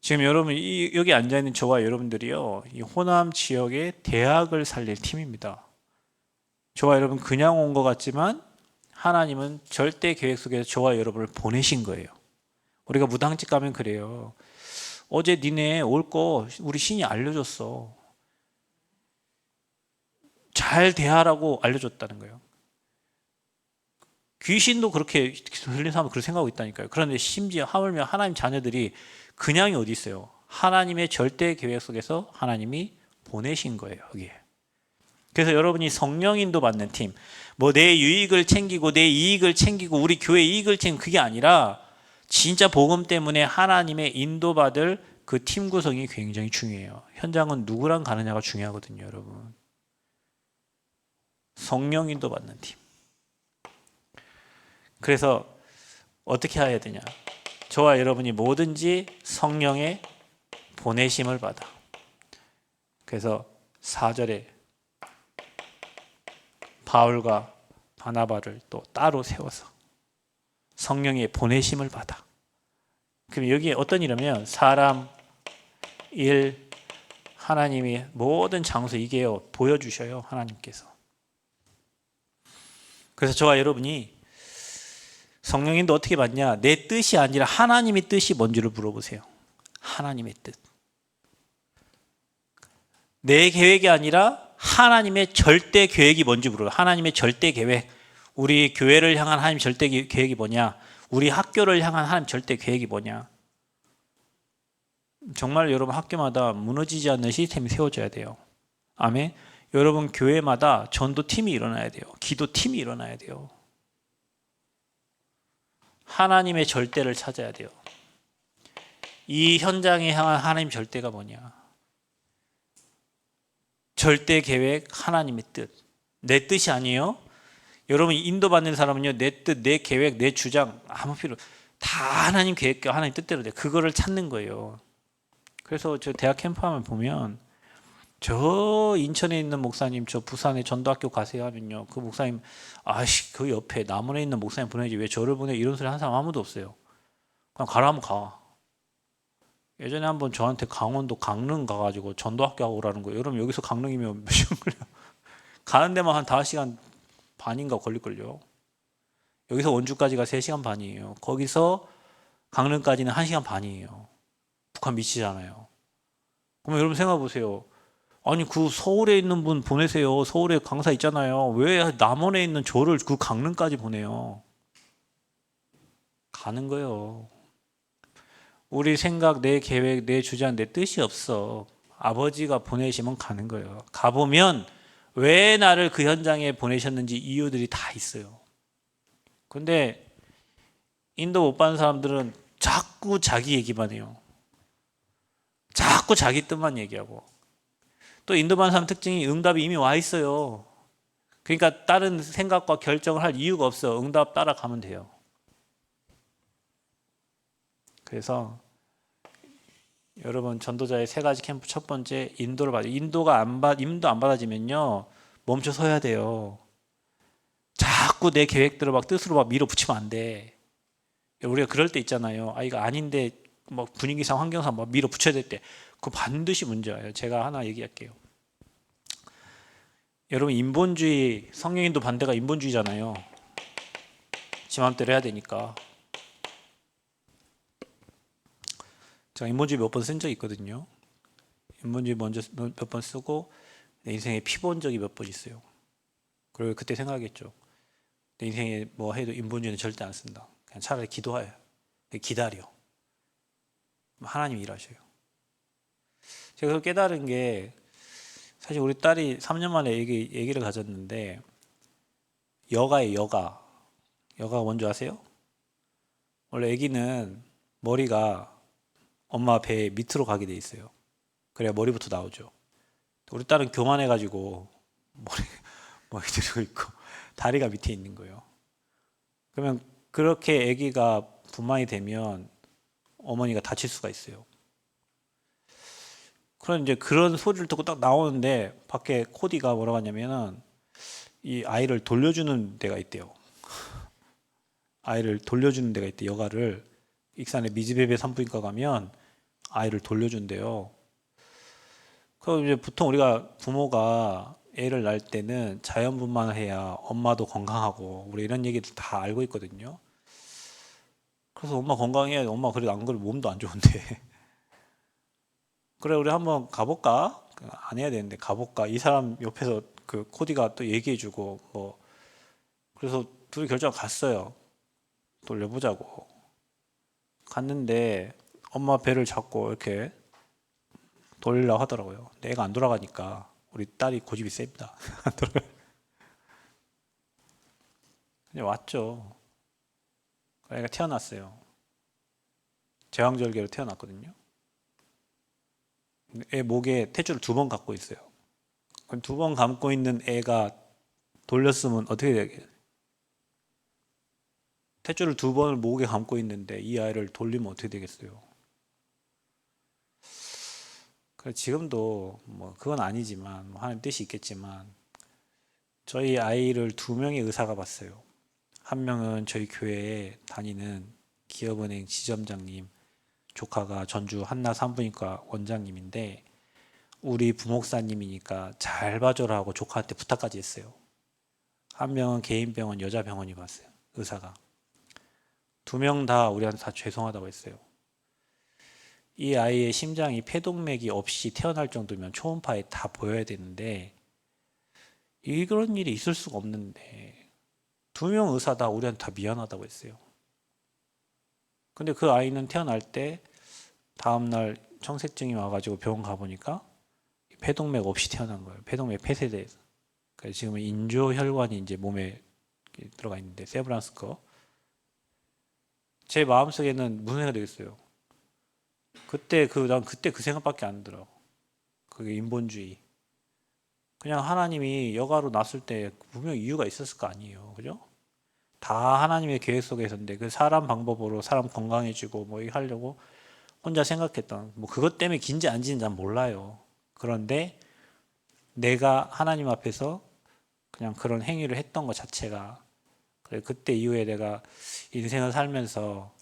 Speaker 1: 지금 여러분 여기 앉아있는 저와 여러분들이요, 이 호남 지역의 대학을 살릴 팀입니다. 저와 여러분 그냥 온 것 같지만 하나님은 절대 계획 속에서 저와 여러분을 보내신 거예요. 우리가 무당집 가면 그래요. 어제 니네 올 거 우리 신이 알려줬어. 잘 대하라고 알려줬다는 거예요. 귀신도 그렇게 들린 사람은 그렇게 생각하고 있다니까요. 그런데 심지어 하물며 하나님 자녀들이 그냥이 어디 있어요. 하나님의 절대 계획 속에서 하나님이 보내신 거예요. 여기에. 그래서 여러분이 성령 인도 받는 팀, 뭐 내 유익을 챙기고 내 이익을 챙기고 우리 교회 이익을 챙기고 그게 아니라 진짜 복음 때문에 하나님의 인도받을 그 팀 구성이 굉장히 중요해요. 현장은 누구랑 가느냐가 중요하거든요, 여러분. 성령 인도 받는 팀. 그래서 어떻게 해야 되냐? 저와 여러분이 뭐든지 성령의 보내심을 받아. 그래서 4절에 바울과 바나바를 또 따로 세워서 성령의 보내심을 받아. 그럼 여기에 어떤 일이냐면 사람, 일, 하나님이 모든 장소 이게 보여주셔요. 하나님께서. 그래서 저와 여러분이 성령인도 어떻게 받냐? 내 뜻이 아니라 하나님의 뜻이 뭔지를 물어보세요. 하나님의 뜻. 내 계획이 아니라 하나님의 절대 계획이 뭔지 물어요. 하나님의 절대 계획. 우리 교회를 향한 하나님 절대 계획이 뭐냐? 우리 학교를 향한 하나님 절대 계획이 뭐냐? 정말 여러분 학교마다 무너지지 않는 시스템이 세워져야 돼요. 아멘. 여러분 교회마다 전도팀이 일어나야 돼요. 기도팀이 일어나야 돼요. 하나님의 절대를 찾아야 돼요. 이 현장에 향한 하나님 절대가 뭐냐? 절대 계획, 하나님의 뜻. 내 뜻이 아니에요. 여러분 인도받는 사람은요, 내 뜻, 내 계획, 내 주장 아무 필요, 다 하나님 계획과 하나님 뜻대로 돼. 그거를 찾는 거예요. 그래서 저 대학 캠프하면 보면 저 인천에 있는 목사님 저 부산에 전도학교 가세요 하면요, 그 목사님 아씨 그 옆에 남원에 있는 목사님 보내지 왜 저를 보내, 이런 소리 하는 사람 아무도 없어요. 그냥 가라 하면 가. 예전에 한번 저한테 강원도 강릉 가가지고 전도학교 하고 오라는 거예요. 여러분 여기서 강릉이면 몇 시간 걸려요? 가는 데만 한 5시간 반인가 걸릴걸요. 여기서 원주까지가 3시간 반이에요. 거기서 강릉까지는 1시간 반이에요. 북한 미치잖아요. 그럼 여러분 생각해 보세요. 아니 그 서울에 있는 분 보내세요. 서울에 강사 있잖아요. 왜 남원에 있는 저를 그 강릉까지 보내요? 가는 거예요. 우리 생각, 내 계획, 내 주장, 내 뜻이 없어. 아버지가 보내시면 가는 거예요. 가보면 왜 나를 그 현장에 보내셨는지 이유들이 다 있어요. 근데 인도 못 받는 사람들은 자꾸 자기 얘기만 해요. 자꾸 자기 뜻만 얘기하고. 또 인도 받는 사람 특징이 응답이 이미 와 있어요. 그러니까 다른 생각과 결정을 할 이유가 없어. 응답 따라가면 돼요. 그래서 여러분 전도자의 3가지 캠프 첫 번째 인도를 받아. 인도 안 받아지면요 멈춰 서야 돼요. 자꾸 내 계획대로 막 뜻으로 막 밀어붙이면 안 돼. 우리가 그럴 때 있잖아요. 아 이거 아닌데 뭐 분위기상 환경상 막 밀어붙여야 될 때 그거 반드시 문제예요. 제가 하나 얘기할게요. 여러분 인본주의 성령인도 반대가 인본주의잖아요. 지 맘대로 해야 되니까. 제가 인본주의 몇 번 쓴 적이 있거든요. 인본주의 먼저 몇 번 쓰고 내 인생에 피 본 적이 몇 번 있어요. 그리고 그때 생각했죠. 내 인생에 뭐 해도 인본주의는 절대 안 쓴다. 그냥 차라리 기도해요. 기다려. 하나님 일하셔요. 제가 그걸 깨달은 게 사실 우리 딸이 3년 만에 얘기를 가졌는데 여가예요. 여가가 뭔지 아세요? 원래 아기는 머리가 엄마 배 밑으로 가게 돼 있어요. 그래야 머리부터 나오죠. 우리 딸은 교만해가지고 머리 들고 있고 다리가 밑에 있는 거예요. 그러면 그렇게 아기가 분만이 되면 어머니가 다칠 수가 있어요. 그런 이제 그런 소리를 듣고 딱 나오는데 밖에 코디가 뭐라고 하냐면은 이 아이를 돌려주는 데가 있대요. 아이를 돌려주는 데가 있대. 여가를 익산에 미즈베베 산부인과 가면 아이를 돌려준대요. 그럼 이제 보통 우리가 부모가 애를 낳을 때는 자연분만을 해야 엄마도 건강하고 우리 이런 얘기들 다 알고 있거든요. 그래서 엄마 건강해. 엄마 그래도 안 그래도 몸도 안 좋은데. 그래 우리 한번 가볼까? 안 해야 되는데 가볼까? 이 사람 옆에서 그 코디가 또 얘기해주고 뭐 그래서 둘이 결정 갔어요. 돌려보자고. 갔는데 엄마 배를 잡고 이렇게 돌리려고 하더라고요. 근데 애가 안 돌아가니까 우리 딸이 고집이 셉니다. 그냥 왔죠. 애가 태어났어요. 제왕절개로 태어났거든요. 애 목에 탯줄을 2번 감고 있어요. 2번 감고 있는 애가 돌렸으면 어떻게 되겠어요? 탯줄을 2번을 목에 감고 있는데 이 아이를 돌리면 어떻게 되겠어요? 지금도 뭐 그건 아니지만 뭐 하는 뜻이 있겠지만 저희 아이를 2명의 의사가 봤어요. 한 명은 저희 교회에 다니는 기업은행 지점장님 조카가 전주 한나 산부인과 원장님인데 우리 부목사님이니까 잘 봐줘라 하고 조카한테 부탁까지 했어요. 한 명은 개인 병원 여자 병원이 봤어요. 의사가. 2명 다 우리한테 다 죄송하다고 했어요. 이 아이의 심장이 폐동맥이 없이 태어날 정도면 초음파에 다 보여야 되는데 그런 일이 있을 수가 없는데 2명 의사 다 우리한테 다 미안하다고 했어요. 근데 그 아이는 태어날 때 다음날 청색증이 와가지고 병원 가보니까 폐동맥 없이 태어난 거예요. 폐동맥 폐쇄돼서. 그래서 지금은 인조혈관이 이제 몸에 들어가 있는데 세브란스 거. 제 마음속에는 무슨 생각이 되겠어요? 난 그때 그 생각밖에 안 들어. 그게 인본주의. 그냥 하나님이 여가로 났을 때 분명히 이유가 있었을 거 아니에요. 그죠? 다 하나님의 계획 속에서인데 그 사람 방법으로 사람 건강해지고 뭐 이거 하려고 혼자 생각했던 뭐 그것 때문에 긴지 안 긴지 난 몰라요. 그런데 내가 하나님 앞에서 그냥 그런 행위를 했던 것 자체가 그래 그때 이후에 내가 인생을 살면서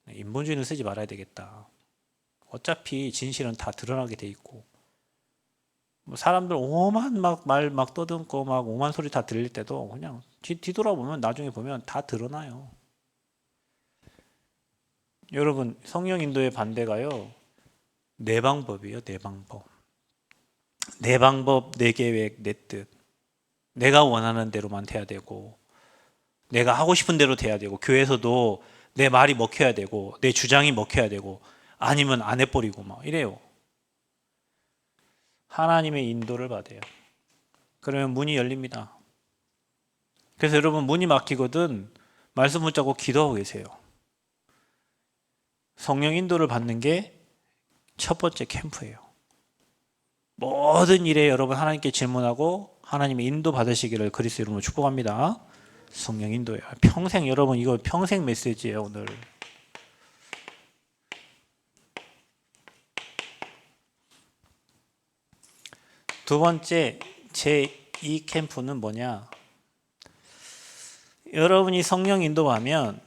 Speaker 1: 인본주의는 쓰지 말아야 되겠다. 어차피 진실은 다 드러나게 돼 있고 뭐 사람들 오만 막 말 막 떠듬고 막 오만 소리 다 들릴 때도 그냥 뒤돌아보면 나중에 보면 다 드러나요. 여러분 성령 인도의 반대가요. 내 방법이에요. 내 방법. 내 방법, 내 계획, 내 뜻. 내가 원하는 대로만 돼야 되고 내가 하고 싶은 대로 돼야 되고 교회에서도 내 말이 먹혀야 되고 내 주장이 먹혀야 되고 아니면 안 해버리고 막 이래요. 하나님의 인도를 받아요. 그러면 문이 열립니다. 그래서 여러분 문이 막히거든 말씀 붙잡고 기도하고 계세요. 성령 인도를 받는 게 첫 번째 캠프예요. 모든 일에 여러분 하나님께 질문하고 하나님의 인도 받으시기를 그리스도 이름으로 축복합니다. 성령 인도예요. 평생 여러분 이거 평생 메시지예요 오늘. 두 번째 제2 캠프는 뭐냐? 여러분이 성령 인도하면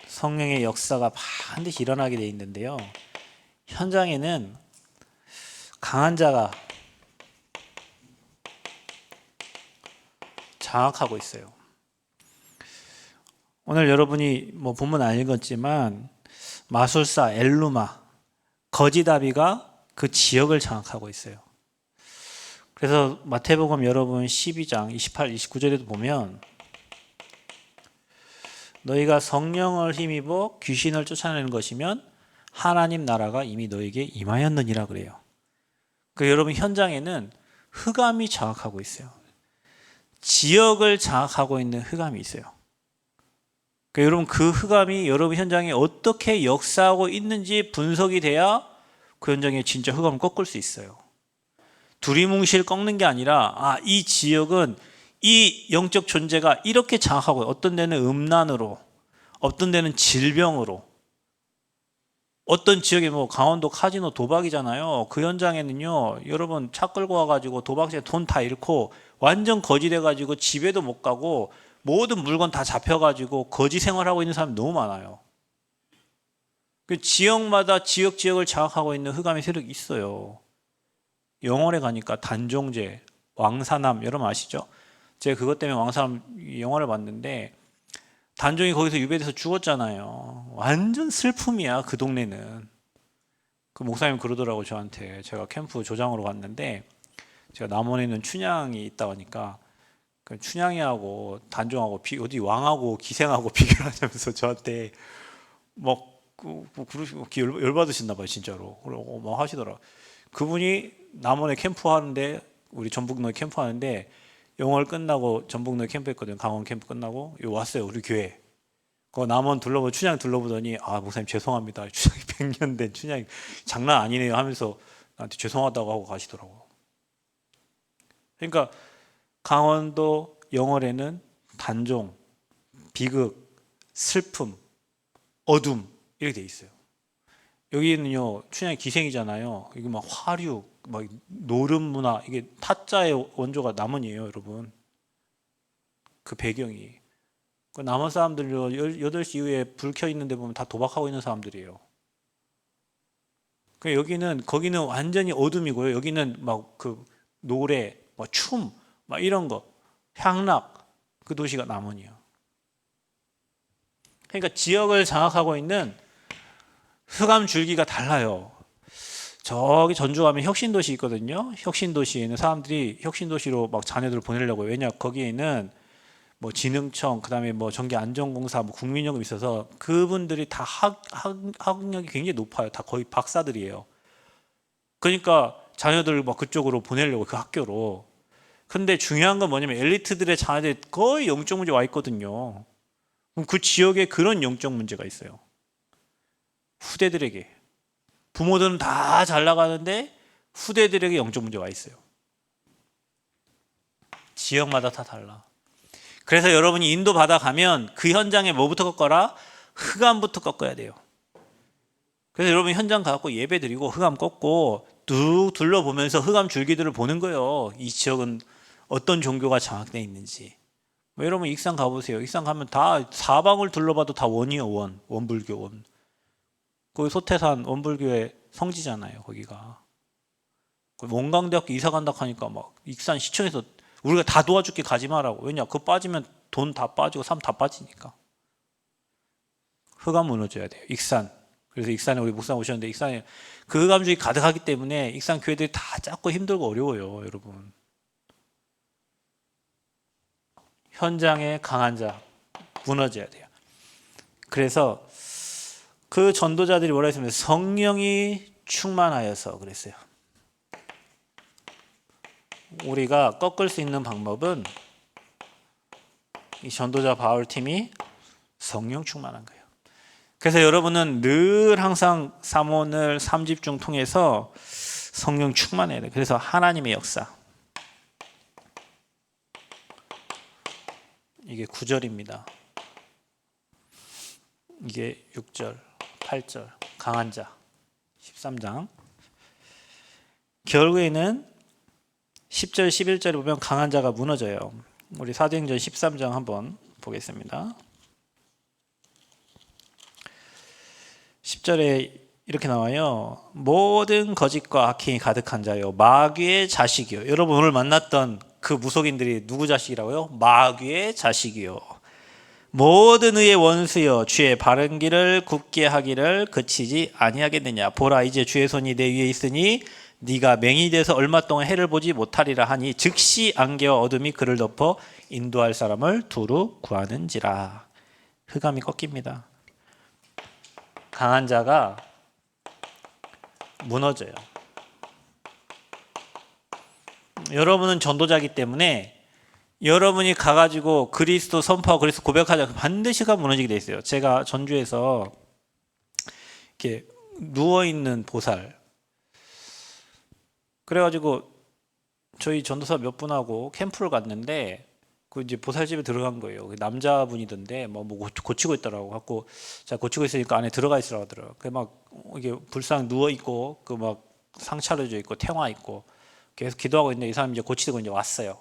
Speaker 1: 성령의 역사가 반드시 일어나게 돼 있는데요. 현장에는 강한 자가 장악하고 있어요. 오늘 여러분이 뭐 본문 안 읽었지만 마술사 엘루마 거지다비가 그 지역을 장악하고 있어요. 그래서 마태복음 여러분 12장 28, 29절에도 보면 너희가 성령을 힘입어 귀신을 쫓아내는 것이면 하나님 나라가 이미 너에게 임하였느니라 그래요. 그 여러분 현장에는 흑암이 장악하고 있어요. 지역을 장악하고 있는 흑암이 있어요. 그러니까 여러분 그 흑암이 여러분 현장에 어떻게 역사하고 있는지 분석이 돼야 그 현장에 진짜 흑암을 꺾을 수 있어요. 두리뭉실 꺾는 게 아니라 이 지역은 이 영적 존재가 이렇게 장악하고 어떤 데는 음란으로 어떤 데는 질병으로 어떤 지역에 뭐 강원도 카지노 도박이잖아요. 그 현장에는요 여러분 차 끌고 와가지고 도박장에 돈 다 잃고 완전 거지 돼가지고 집에도 못 가고 모든 물건 다 잡혀가지고 거지 생활하고 있는 사람이 너무 많아요. 그 지역마다 지역을 장악하고 있는 흑암의 세력이 있어요. 영월에 가니까 단종제, 왕사남 여러분 아시죠? 제가 그것 때문에 왕사남 영화를 봤는데 단종이 거기서 유배돼서 죽었잖아요. 완전 슬픔이야 그 동네는. 그 목사님 그러더라고 저한테. 제가 캠프 조장으로 갔는데 제가 남원에 있는 춘향이 있다 보니까 그 춘향이하고 단종하고 어디 왕하고 기생하고 비교를 하자면서 저한테 막 그러시고 열받으셨나 봐요 진짜로. 그러고 막 하시더라. 그분이 남원에 캠프 하는데 우리 전북로에 캠프 하는데 영월 끝나고 전북로에 캠프 했거든요. 강원 캠프 끝나고 여기 왔어요 우리 교회. 그 남원 둘러보 춘향 둘러보더니 목사님 죄송합니다. 춘향이 100년 된 춘향이 장난 아니네요 하면서 나한테 죄송하다고 하고 가시더라고. 그러니까 강원도 영월에는 단종, 비극, 슬픔, 어둠 이렇게 돼 있어요. 여기는요 춘향이 기생이잖아요. 이게 막 화류, 막 노름 문화 이게 타자의 원조가 남원이에요, 여러분. 그 배경이. 그 남원 사람들요 8시 이후에 불 켜 있는데 보면 다 도박하고 있는 사람들이에요. 그 여기는 거기는 완전히 어둠이고요. 여기는 막 그 노래, 막 춤, 막 이런 거, 향락 그 도시가 남원이야. 그러니까 지역을 장악하고 있는 흑암 줄기가 달라요. 저기 전주 가면 혁신도시 있거든요. 혁신도시에는 사람들이 혁신도시로 막 자녀들을 보내려고 해요. 왜냐 거기에는 뭐 진흥청 그다음에 뭐 전기안전공사 뭐 국민연금 있어서 그분들이 다 학력이 굉장히 높아요. 다 거의 박사들이에요. 그러니까 자녀들 막 그쪽으로 보내려고 그 학교로. 근데 중요한 건 뭐냐면 엘리트들의 자녀들이 거의 영적 문제 와 있거든요. 그럼 그 지역에 그런 영적 문제가 있어요. 후대들에게. 부모들은 다 잘 나가는데 후대들에게 영적 문제가 와 있어요. 지역마다 다 달라. 그래서 여러분이 인도 받아가면 그 현장에 뭐부터 꺾어라? 흑암부터 꺾어야 돼요. 그래서 여러분 현장 가고 예배 드리고 흑암 꺾고 쭉 둘러보면서 흑암 줄기들을 보는 거예요. 이 지역은 어떤 종교가 장악되어 있는지. 뭐 여러분 익산 가보세요. 익산 가면 다 사방을 둘러봐도 다 원이요 원. 원불교 원. 거기 소태산 원불교의 성지잖아요 거기가. 원광대학교 이사 간다 하니까 막 익산 시청에서 우리가 다 도와줄게 가지 마라고. 왜냐? 그거 빠지면 돈 다 빠지고 삶 다 빠지니까. 흑암 무너져야 돼요. 익산. 그래서 익산에 우리 목사 오셨는데 익산에 그 흑암주의 가득하기 때문에 익산 교회들이 다 작고 힘들고 어려워요, 여러분. 현장에 강한 자 무너져야 돼요. 그래서 그 전도자들이 뭐라 했습니까? 성령이 충만하여서 그랬어요. 우리가 꺾을 수 있는 방법은 이 전도자 바울팀이 성령 충만한 거예요. 그래서 여러분은 늘 항상 삼원을 3집중 통해서 성령 충만해야 돼요. 그래서 하나님의 역사. 이게 9절입니다. 이게 6절, 8절, 강한 자, 13장. 결국에는 10절, 11절에 보면 강한 자가 무너져요. 우리 사도행전 13장 한번 보겠습니다. 10절에 이렇게 나와요. 모든 거짓과 악행이 가득한 자요, 마귀의 자식이요. 여러분 오늘 만났던 그 무속인들이 누구 자식이라고요? 마귀의 자식이요. 모든 의의 원수여, 주의 바른 길을 굳게 하기를 그치지 아니하겠느냐. 보라, 이제 주의 손이 내 위에 있으니 네가 맹인이 돼서 얼마 동안 해를 보지 못하리라 하니 즉시 안개와 어둠이 그를 덮어 인도할 사람을 두루 구하는지라. 흑암이 꺾입니다. 강한 자가 무너져요. 여러분은 전도자이기 때문에 여러분이 가가지고 그리스도 선포하고 그리스도 고백하자 반드시 가 무너지게 돼 있어요. 제가 전주에서 이렇게 누워있는 보살, 그래가지고 저희 전도사 몇 분하고 캠프를 갔는데 그 이제 보살집에 들어간 거예요. 남자분이던데 뭐 고치고 있더라고. 갖고 자 고치고 있으니까 안에 들어가 있으라고 하더라고. 그 막 이게 불상 누워 있고 그 막 상 차려져 있고 태화 있고 계속 기도하고 있는데 이 사람이 이제 고치고 이제 왔어요.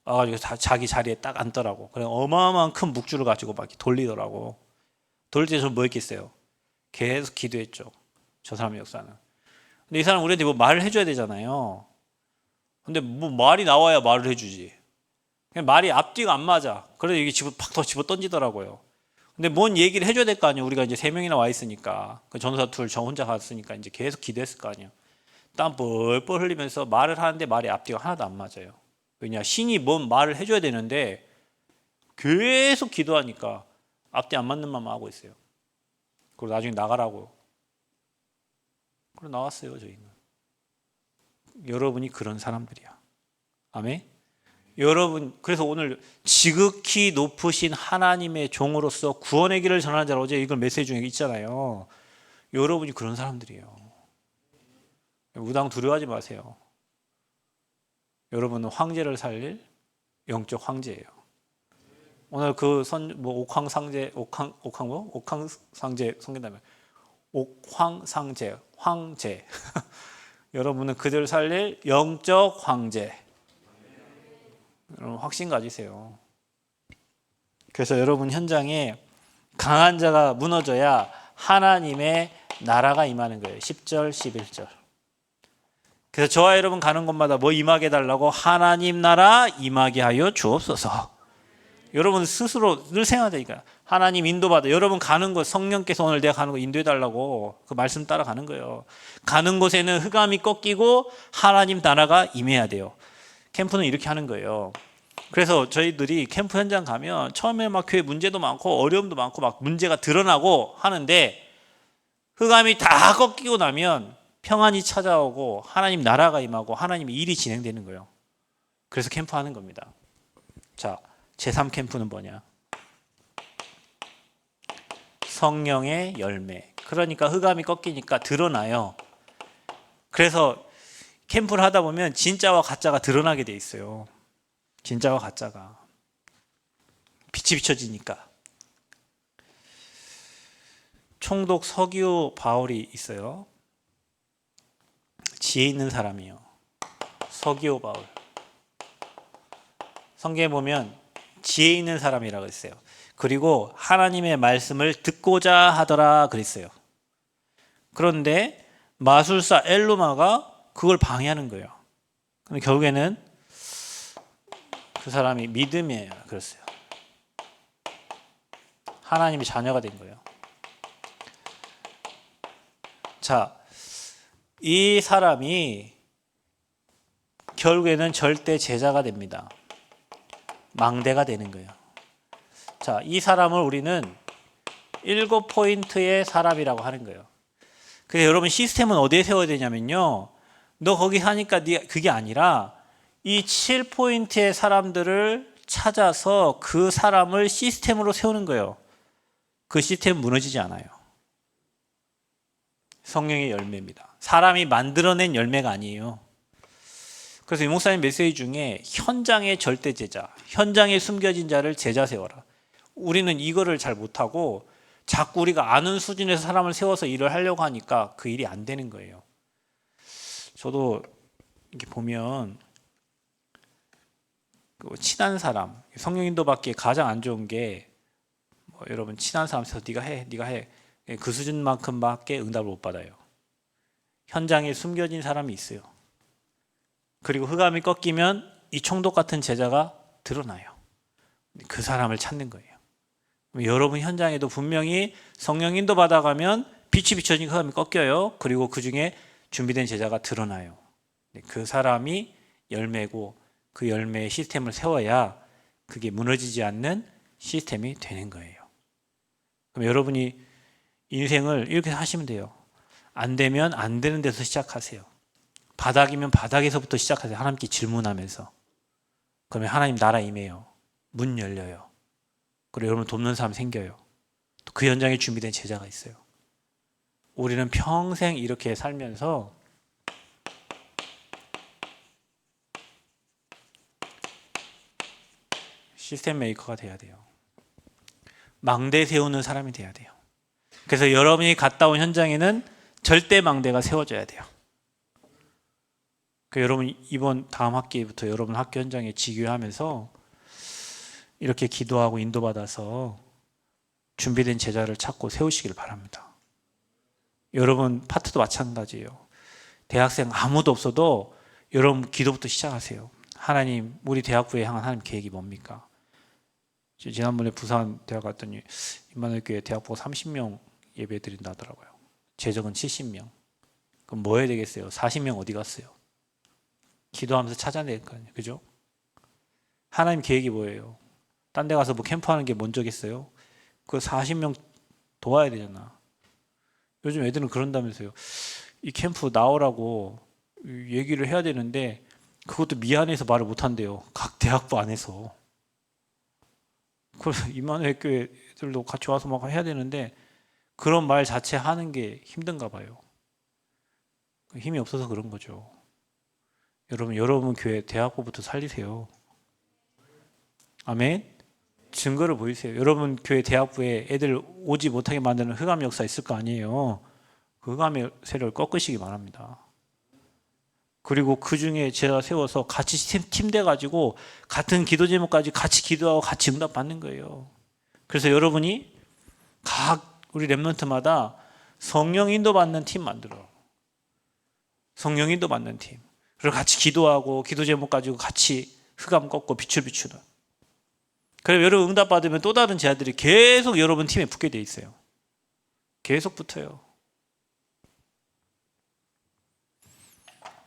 Speaker 1: 와가지고 자기 자리에 딱 앉더라고. 그래 어마어마한 큰 묵주를 가지고 막 돌리더라고. 돌릴 때 저 뭐 했겠어요? 계속 기도했죠. 저 사람의 역사는. 근데 이 사람 우리한테 뭐 말을 해줘야 되잖아요. 근데 뭐 말이 나와야 말을 해주지. 그냥 말이 앞뒤가 안 맞아. 그래서 이게 팍 더 집어 던지더라고요. 근데 뭔 얘기를 해줘야 될 거 아니에요. 우리가 이제 3명이나 와 있으니까. 그 전도사 둘 저 혼자 갔으니까 이제 계속 기도했을 거 아니에요. 땀 뻘뻘 흘리면서 말을 하는데 말이 앞뒤가 하나도 안 맞아요. 왜냐, 신이 뭔 말을 해줘야 되는데 계속 기도하니까 앞뒤 안 맞는 맘만 하고 있어요. 그리고 나중에 나가라고. 그리고 나왔어요, 저희는. 여러분이 그런 사람들이야. 아멘? 여러분, 그래서 오늘 지극히 높으신 하나님의 종으로서 구원의 길을 전하는 자라, 어제 이걸 메시지 중에 있잖아요. 여러분이 그런 사람들이에요. 무당 두려워하지 마세요. 여러분은 황제를 살릴 영적 황제예요. 오늘 그 옥황상제 성긴다면 옥황상제 황제 여러분은 그들을 살릴 영적 황제. 여러분 확신 가지세요. 그래서 여러분 현장에 강한 자가 무너져야 하나님의 나라가 임하는 거예요. 10절 11절. 그래서 저와 여러분 가는 곳마다 뭐 임하게 해달라고? 하나님 나라 임하게 하여 주옵소서. 여러분 스스로 늘 생각하니까 하나님 인도받아. 여러분 가는 곳, 성령께서 오늘 내가 가는 곳 인도해달라고 그 말씀 따라가는 거예요. 가는 곳에는 흑암이 꺾이고 하나님 나라가 임해야 돼요. 캠프는 이렇게 하는 거예요. 그래서 저희들이 캠프 현장 가면 처음에 막 교회 문제도 많고 어려움도 많고 막 문제가 드러나고 하는데 흑암이 다 꺾이고 나면 평안이 찾아오고 하나님 나라가 임하고 하나님의 일이 진행되는 거예요. 그래서 캠프하는 겁니다. 자, 제3캠프는 뭐냐? 성령의 열매. 그러니까 흑암이 꺾이니까 드러나요. 그래서 캠프를 하다 보면 진짜와 가짜가 드러나게 돼 있어요. 진짜와 가짜가. 빛이 비춰지니까. 총독 서기오 바울이 있어요. 지혜 있는 사람이요. 서기오 바울. 성경에 보면 지혜 있는 사람이라고 했어요. 그리고 하나님의 말씀을 듣고자 하더라 그랬어요. 그런데 마술사 엘루마가 그걸 방해하는 거예요. 근데 결국에는 그 사람이 믿음이에요. 그랬어요. 하나님의 자녀가 된 거예요. 자, 이 사람이 결국에는 절대 제자가 됩니다. 망대가 되는 거예요. 자, 이 사람을 우리는 7포인트의 사람이라고 하는 거예요. 그래서 여러분 시스템은 어디에 세워야 되냐면요. 너 거기 하니까 그게 아니라 이 7포인트의 사람들을 찾아서 그 사람을 시스템으로 세우는 거예요. 그 시스템은 무너지지 않아요. 성령의 열매입니다. 사람이 만들어낸 열매가 아니에요. 그래서 이 목사님 메시지 중에 현장의 절대 제자, 현장에 숨겨진 자를 제자 세워라. 우리는 이거를 잘 못하고 자꾸 우리가 아는 수준에서 사람을 세워서 일을 하려고 하니까 그 일이 안 되는 거예요. 저도 이렇게 보면 친한 사람, 성령 인도받기에 가장 안 좋은 게 여러분 친한 사람에서 네가 해 그 수준만큼밖에 응답을 못 받아요. 현장에 숨겨진 사람이 있어요. 그리고 흑암이 꺾이면 이 총독 같은 제자가 드러나요. 그 사람을 찾는 거예요. 여러분 현장에도 분명히 성령 인도 받아가면 빛이 비춰지니까 흑암이 꺾여요. 그리고 그 중에 준비된 제자가 드러나요. 그 사람이 열매고 그 열매의 시스템을 세워야 그게 무너지지 않는 시스템이 되는 거예요. 그럼 여러분이 인생을 이렇게 하시면 돼요. 안 되면 안 되는 데서 시작하세요. 바닥이면 바닥에서부터 시작하세요. 하나님께 질문하면서. 그러면 하나님 나라 임해요. 문 열려요. 그리고 여러분 돕는 사람 생겨요. 또 그 현장에 준비된 제자가 있어요. 우리는 평생 이렇게 살면서 시스템 메이커가 돼야 돼요. 망대 세우는 사람이 돼야 돼요. 그래서 여러분이 갔다 온 현장에는 절대 망대가 세워져야 돼요. 여러분 이번 다음 학기부터 여러분 학교 현장에 지교하면서 이렇게 기도하고 인도받아서 준비된 제자를 찾고 세우시길 바랍니다. 여러분 파트도 마찬가지예요. 대학생 아무도 없어도 여러분 기도부터 시작하세요. 하나님, 우리 대학부에 향한 하나님 계획이 뭡니까? 지난번에 부산 대학 갔더니 임마누엘교회 대학부가 30명 예배 드린다 하더라고요. 재적은 70명. 그럼 뭐 해야 되겠어요? 40명 어디 갔어요? 기도하면서 찾아낼 거 아니에요. 그죠? 하나님 계획이 뭐예요? 딴 데 가서 뭐 캠프하는 게 먼저겠어요? 그 40명 도와야 되잖아. 요즘 애들은 그런다면서요. 이 캠프 나오라고 얘기를 해야 되는데 그것도 미안해서 말을 못 한대요. 각 대학부 안에서. 그래서 임마누엘 교회 애들도 같이 와서 막 해야 되는데 그런 말 자체 하는 게 힘든가 봐요. 힘이 없어서 그런 거죠. 여러분 교회 대학부부터 살리세요. 아멘. 증거를 보이세요. 여러분 교회 대학부에 애들 오지 못하게 만드는 흑암 역사 있을 거 아니에요. 그 흑암의 세력을 꺾으시기 바랍니다. 그리고 그 중에 제가 세워서 같이 팀돼 가지고 같은 기도 제목까지 같이 기도하고 같이 응답 받는 거예요. 그래서 여러분이 각 우리 렘넌트마다 성령 인도 받는 팀 만들어. 성령 인도 받는 팀. 그리고 같이 기도하고 기도 제목 가지고 같이 흑암 꺾고 빛을 비추는. 그리고 여러분 응답 받으면 또 다른 제자들이 계속 여러분 팀에 붙게 돼 있어요. 계속 붙어요.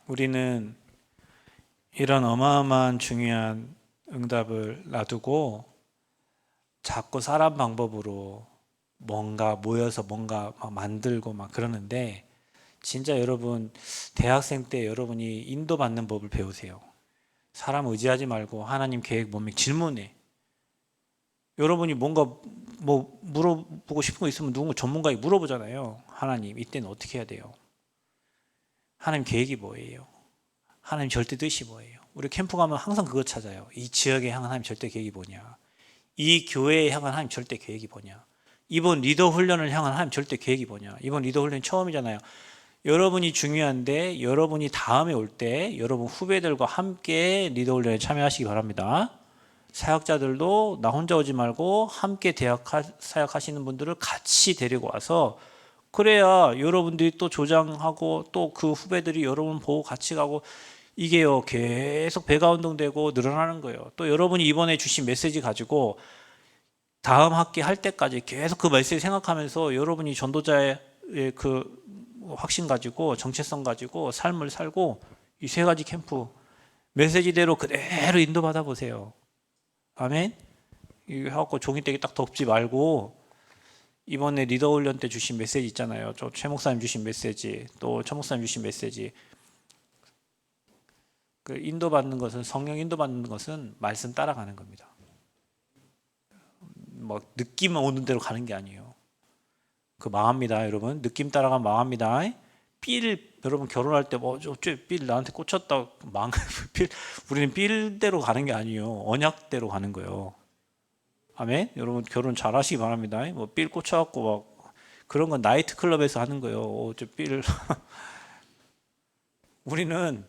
Speaker 1: 우리는 이런 어마어마한 중요한 응답을 놔두고 자꾸 사람 방법으로 뭔가 모여서 뭔가 막 만들고 막 그러는데 진짜 여러분 대학생 때 여러분이 인도받는 법을 배우세요. 사람 의지하지 말고 하나님 계획 뭡니까? 질문해. 여러분이 뭔가 뭐 물어보고 싶은 거 있으면 누군가 전문가에게 물어보잖아요. 하나님 이때는 어떻게 해야 돼요? 하나님 계획이 뭐예요? 하나님 절대 뜻이 뭐예요? 우리 캠프 가면 항상 그거 찾아요. 이 지역에 향한 하나님 절대 계획이 뭐냐? 이 교회에 향한 하나님 절대 계획이 뭐냐? 이번 리더 훈련을 향한 하나님 절대 계획이 뭐냐? 이번 리더 훈련 처음이잖아요. 여러분이 중요한데 여러분이 다음에 올 때 여러분 후배들과 함께 리더 훈련에 참여하시기 바랍니다. 사역자들도 나 혼자 오지 말고 함께 대학 사역하시는 분들을 같이 데리고 와서 그래야 여러분들이 또 조장하고 또 그 후배들이 여러분 보고 같이 가고 이게요 계속 배가 운동되고 늘어나는 거예요. 또 여러분이 이번에 주신 메시지 가지고 다음 학기 할 때까지 계속 그 메시지 생각하면서 여러분이 전도자의 그 확신 가지고 정체성 가지고 삶을 살고 이 세 가지 캠프 메시지대로 그대로 인도받아 보세요. 아멘. 이거 해갖고 종이떼기 딱 덮지 말고 이번에 리더 훈련 때 주신 메시지 있잖아요. 저 최 목사님 주신 메시지, 또 천 목사님 주신 메시지. 그 인도받는 것은 성령 인도받는 것은 말씀 따라가는 겁니다. 뭐 느낌 오는 대로 가는 게 아니에요. 그 망합니다, 여러분. 느낌 따라가면 망합니다. 여러분 결혼할 때 뭐 빌 나한테 꽂혔다 우리는 빌대로 가는 게 아니에요. 언약대로 가는 거예요. 아멘. 여러분 결혼 잘하시기 바랍니다. 뭐 빌 꽂혀갖고 막 그런 건 나이트 클럽에서 하는 거예요. 우리는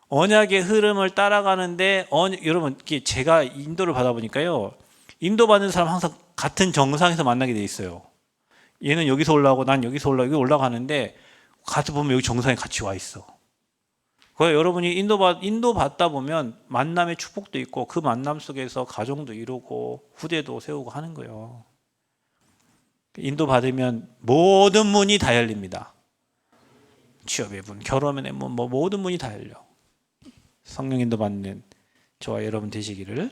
Speaker 1: 언약의 흐름을 따라가는데 여러분 제가 인도를 받아보니까요. 인도받는 사람 항상 같은 정상에서 만나게 돼 있어요. 얘는 여기서 올라가고 난 여기서 여기 올라가는데 같이 보면 여기 정상에 같이 와 있어. 그래서 여러분이 인도받다 보면 만남의 축복도 있고 그 만남 속에서 가정도 이루고 후대도 세우고 하는 거예요. 인도받으면 모든 문이 다 열립니다. 취업의 문, 결혼의 문, 뭐 모든 문이 다 열려. 성령 인도받는 저와 여러분 되시기를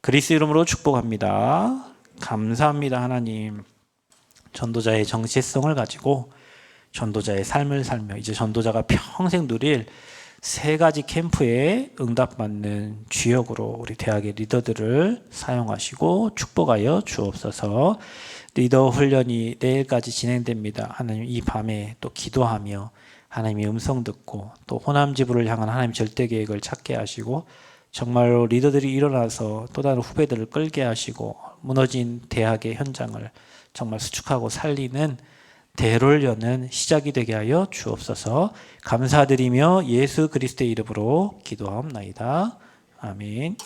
Speaker 1: 그리스도 이름으로 축복합니다. 감사합니다. 하나님. 전도자의 정체성을 가지고 전도자의 삶을 살며 이제 전도자가 평생 누릴 세 가지 캠프에 응답받는 주역으로 우리 대학의 리더들을 사용하시고 축복하여 주옵소서. 리더 훈련이 내일까지 진행됩니다. 하나님 이 밤에 또 기도하며 하나님의 음성 듣고 또 호남 지부를 향한 하나님 절대 계획을 찾게 하시고 정말로 리더들이 일어나서 또 다른 후배들을 끌게 하시고 무너진 대학의 현장을 정말 수축하고 살리는 대로를 여는 시작이 되게 하여 주옵소서. 감사드리며 예수 그리스도의 이름으로 기도하옵나이다. 아멘.